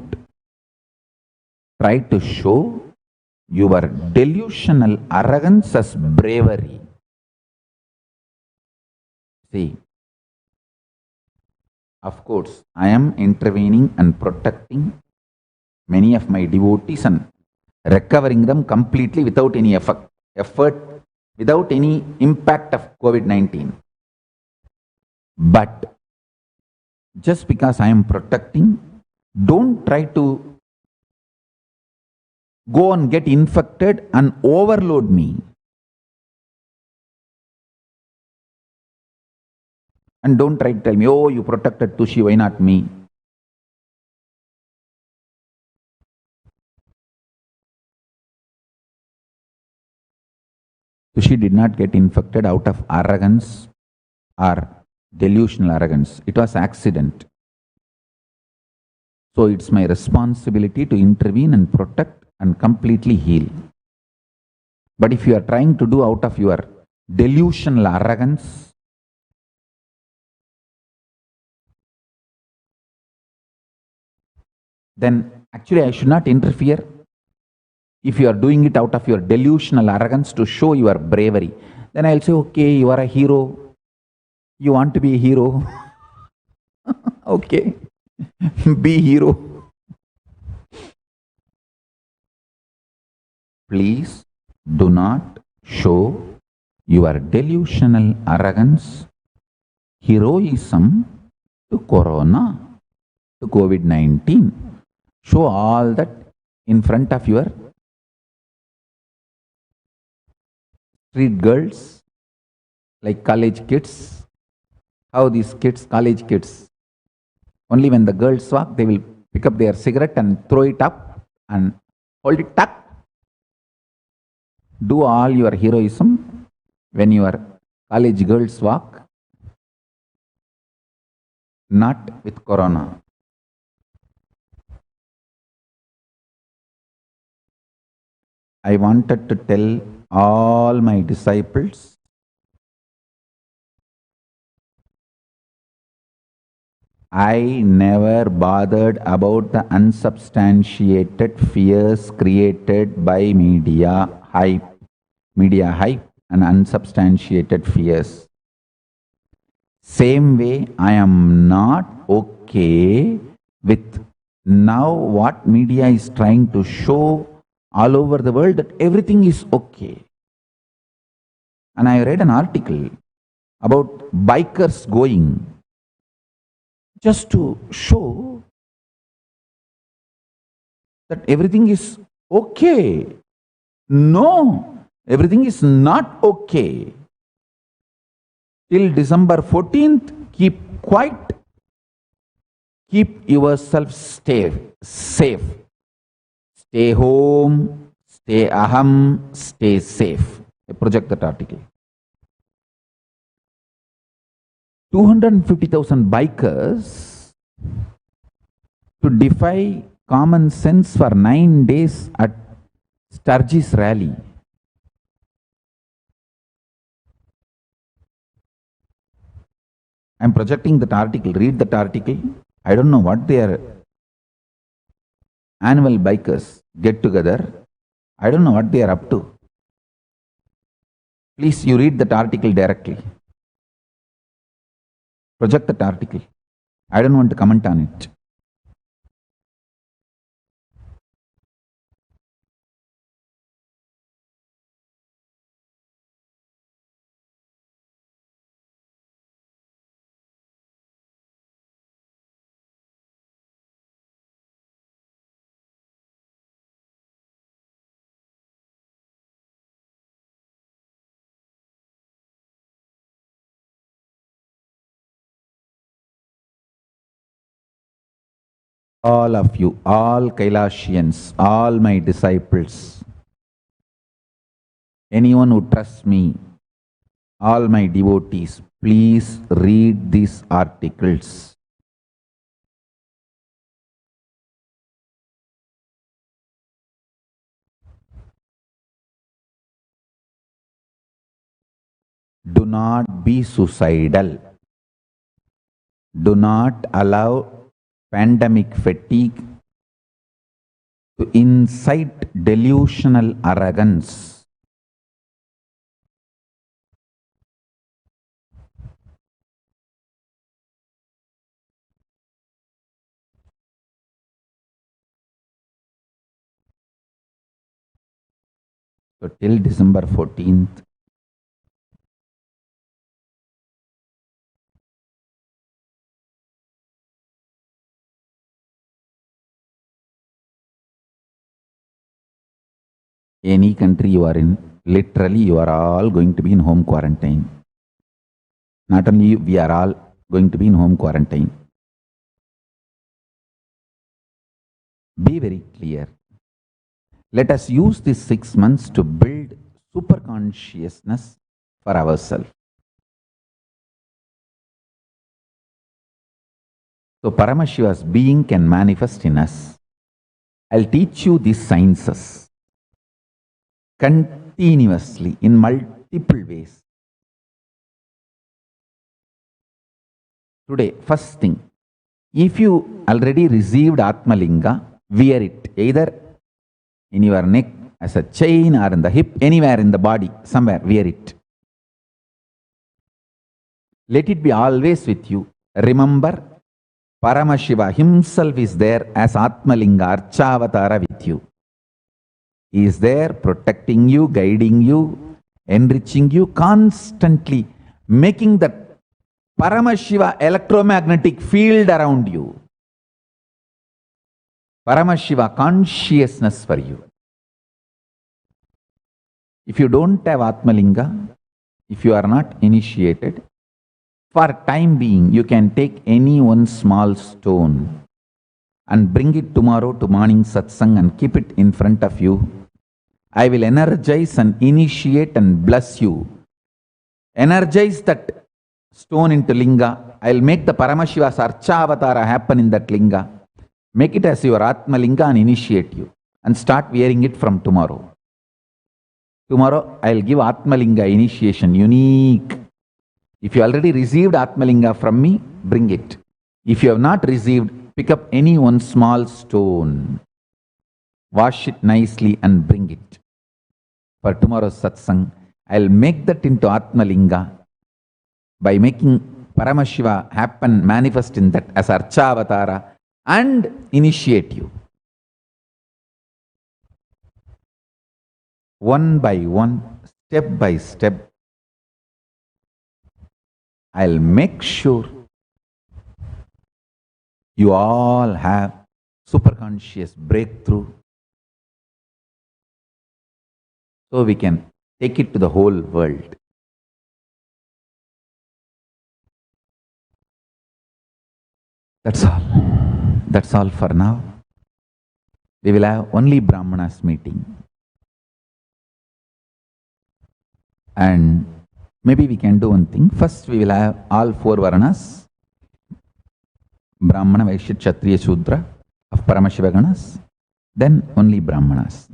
try to show your delusional arrogance as bravery. See, of course, I am intervening and protecting many of my devotees and recovering them completely without any effort, without any impact of COVID-19. But just because I am protecting, don't try to go and get infected and overload me. And don't try to tell me, oh, you protected Tushi, why not me? Tushi did not get infected out of arrogance or delusional arrogance. It was accident. So it's my responsibility to intervene and protect and completely heal. But if you are trying to do out of your delusional arrogance, then actually I should not interfere. If you are doing it out of your delusional arrogance to show your bravery, then I'll say, okay, you are a hero. You want to be a hero. Okay, be hero. Please do not show your delusional arrogance, heroism to Corona, to COVID-19. Show all that in front of your street girls, like college kids. How these kids, college kids, only when the girls walk, they will pick up their cigarette and throw it up and hold it tucked. Do all your heroism when your college girls walk, not with Corona. I wanted to tell all my disciples, I never bothered about the unsubstantiated fears created by media hype and unsubstantiated fears. Same way, I am not okay with now what media is trying to show all over the world, that everything is okay. And I read an article about bikers going just to show that everything is okay. No, everything is not okay. Till December 14th, keep quiet. Keep yourself safe. Stay home, stay aham, stay safe. I project that article. 250,000 bikers to defy common sense for 9 days at Sturgis rally. I am projecting that article. Read that article. I don't know what their annual bikers get together. I don't know what they are up to. Please, you read that article directly. Project that article. I don't want to comment on it. All of you, all Kailashians, all my disciples, anyone who trusts me, all my devotees, please read these articles. Do not be suicidal. Do not allow pandemic fatigue to incite delusional arrogance. So till December 14th, any country you are in, literally you are all going to be in home quarantine. Not only you, we are all going to be in home quarantine. Be very clear. Let us use these 6 months to build super consciousness for ourselves. So Paramashiva's being can manifest in us. I'll teach you these sciences continuously in multiple ways. Today, first thing, if you already received Atmalinga, wear it either in your neck as a chain or in the hip, anywhere in the body, somewhere, wear it. Let it be always with you. Remember, Paramashiva himself is there as Atmalinga, Archavatara with you. He is there protecting you, guiding you, enriching you, constantly making the Paramashiva electromagnetic field around you. Paramashiva consciousness for you. If you don't have Atmalinga, if you are not initiated, for time being, you can take any one small stone and bring it tomorrow to morning satsang and keep it in front of you. I will energize and initiate and bless you. Energize that stone into linga. I will make the Paramashiva's Archavatara happen in that linga. Make it as your Atmalinga and initiate you. And start wearing it from tomorrow. Tomorrow I will give Atmalinga initiation, unique. If you already received Atmalinga from me, bring it. If you have not received, pick up any one small stone. Wash it nicely and bring it. For tomorrow's satsang, I will make that into Atmalinga by making Paramashiva happen, manifest in that as Archavatara and initiate you. One by one, step by step, I'll make sure you all have superconscious breakthrough, so we can take it to the whole world. That's all. That's all for now. We will have only Brahmanas meeting. And maybe we can do one thing. First we will have all 4 Varnas, Brahmana, Vaishya, Kshatriya, Shudra of Paramashiva Ganas, then only Brahmanas.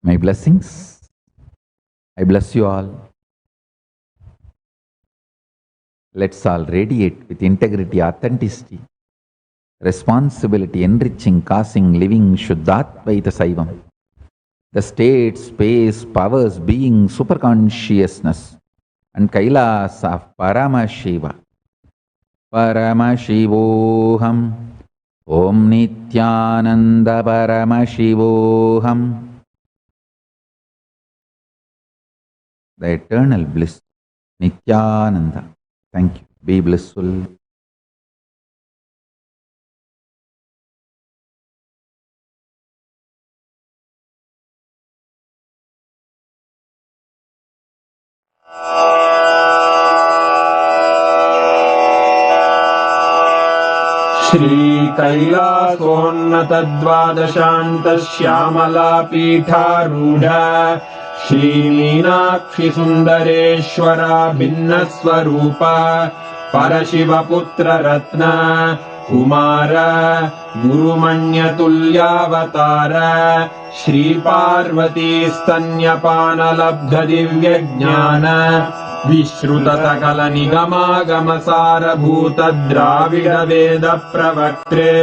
My blessings. I bless you all. Let's all radiate with integrity, authenticity, responsibility, enriching, causing, living, Shuddhadvaita Saivam. The state, space, powers, being, superconsciousness and Kailas of Paramashiva. Paramashivoham. Om Nithyananda Paramashivoham. The eternal bliss, Nithyananda. Thank you. Be blissful. श्रीकैलासोन्नतद्वादशान्तश्यामलापीठारूढा श्रीमीनाक्षिसुन्दरेश्वरा भिन्नस्वरूपा परशिवपुत्ररत्न Kumar गुरुमण्यतुल्यावतार श्रीपार्वतीस्तन्यपानलब्धदिव्यज्ञान विश्रुतसकलनिगमागमसारभूतद्राविडवेदप्रवक्त्रे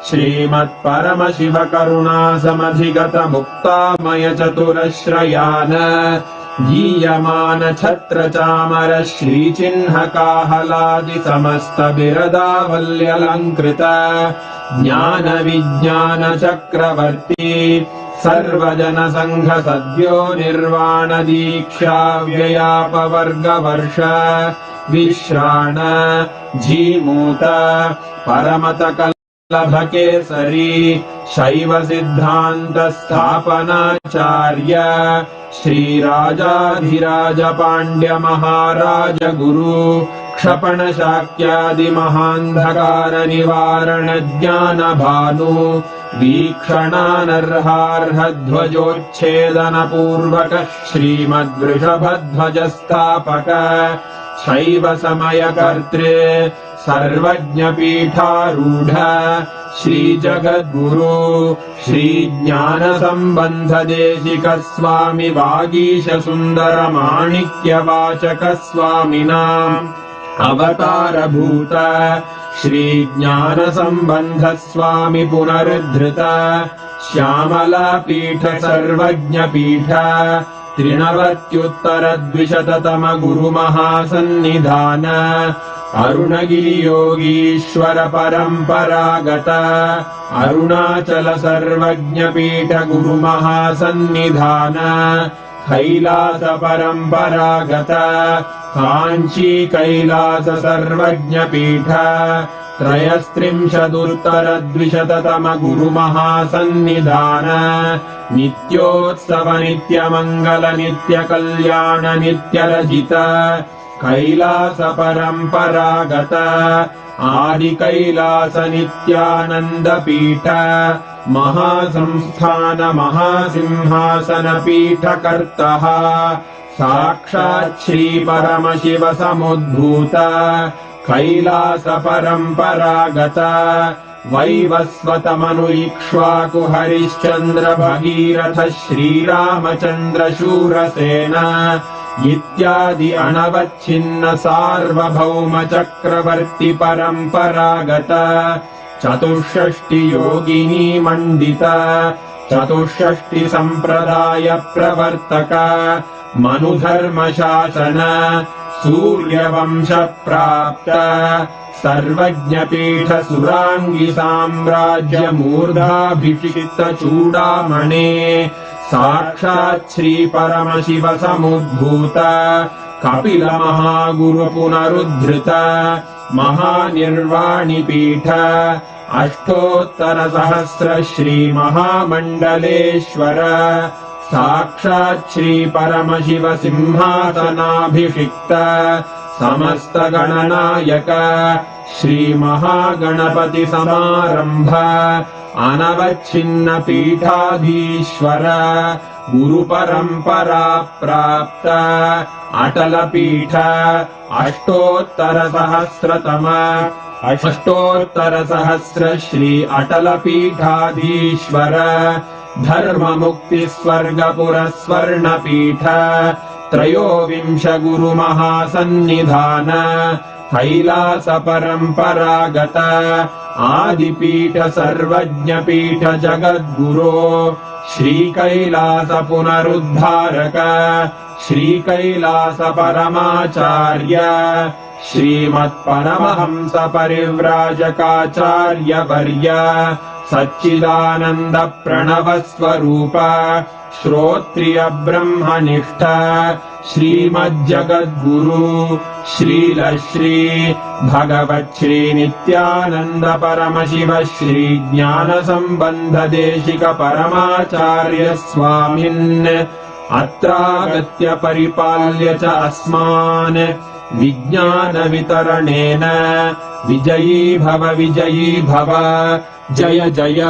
श्रीमत्परमशिवकरुणासमधिगतमुक्तामय चतुरश्रयान् गीयमान छत्र चामर श्रीचिह्नकाहलादि समस्त बिरदावल्यलङ्कृत ज्ञान विज्ञान चक्रवर्ती सर्वजन संघ सद्यो निर्वाण दीक्षा व्ययापवर्गवर्ष विश्राण झीमूत परमत लभकेसरी शैव सिद्धान्त स्थापनाचार्य श्रीराजाधिराज पाण्ड्य महाराज गुरु क्षपण शाक्यादि महान्धकार निवारण ज्ञान भानु वीक्षणानर्हार्ह ध्वजोच्छेदन पूर्वक श्रीमद्वृषभध्वज स्थापक शैव समय कर्त्रे सर्वज्ञ पीठारूढ़ श्री जगद्गुरु श्री ज्ञान संबंध देशिक स्वामी वागीश सुंदर माणिक्य वाचक स्वामिनाम् अवतार भूत श्री ज्ञान संबंध स्वामी पुनरुद्धृत श्यामला पीठ सर्वज्ञ पीठ त्रिनवत्युत्तर द्विशततम गुरु महासन्निधान अरुणगिरि योगीश्वर परंपरागत अरुणाचल सर्वज्ञ पीठ गुरु महासन्निधान कैलास परंपरागत कांची कैलास सर्वज्ञ पीठ त्रयस्त्रिंशदुत्तर द्विशततम गुरु महासन्निधान नित्योत्सव नित्य मंगल नित्य कल्याण नित्य रजित कैलास परंपरागत आदि कैलास नित्यानंद पीठ महासंस्थान महासिंहासन पीठ कर्तः साक्षात् श्री परमशिव समुद्भूत कैलास परंपरागत वैवस्वत मनु इक्ष्वाकु हरिश्चंद्र भगीरथ श्रीरामचंद्र शूरसेन इत्यादि अनवच्छिन्न सार्वभौम चक्रवर्ती परंपरागत चतुष्षष्टि योगिनी मंडित चतुष्षष्टि संप्रदाय प्रवर्तक मनुधर्म शासन सूर्यवंश प्राप्त सर्वज्ञ पीठ सुरांगी साम्राज्य मूर्धाभिषिक्त चूडामणे साक्षात् श्री परमशिव समुद्भूत कपिल महागुरु पुनरुद्धृत महानिर्वाणि पीठ अष्टोत्तर सहस्र श्री महामंडलेश्वर साक्षात् श्री परमशिव सिंहासनाभिषिक्त समस्त गणनायक श्री महागणपति समारंभ अनवच्छिन्न पीठाधीश्वर गुरु परंपरा प्राप्त अटल पीठ अष्टोत्तर सहस्र श्री अटल पीठाधीश्वर धर्म मुक्ति स्वर्गपुर स्वर्ण पीठ त्रयोविंश गुरु महासन्निधान कैलास परंपरागत आदिपीठ सर्वज्ञ पीठ जगद्गुरो श्री कैलास पुनरुद्धारक श्री कैलास परमाचार्य श्रीमत्परमहंस परिव्राजकाचार्य वर्य सच्चिदानंद प्रणव स्वरूप श्रोत्रिय ब्रह्मनिष्ठ श्रीमज्जगद्गुरु श्रील श्री भगवत् श्री नित्यानंद परमशिव श्री ज्ञान संबंध देशिक परमाचार्य स्वामिन् अत्रागत्य परिपाल्य च अस्मान् विज्ञान वितरणेन विजयी भव जय जय।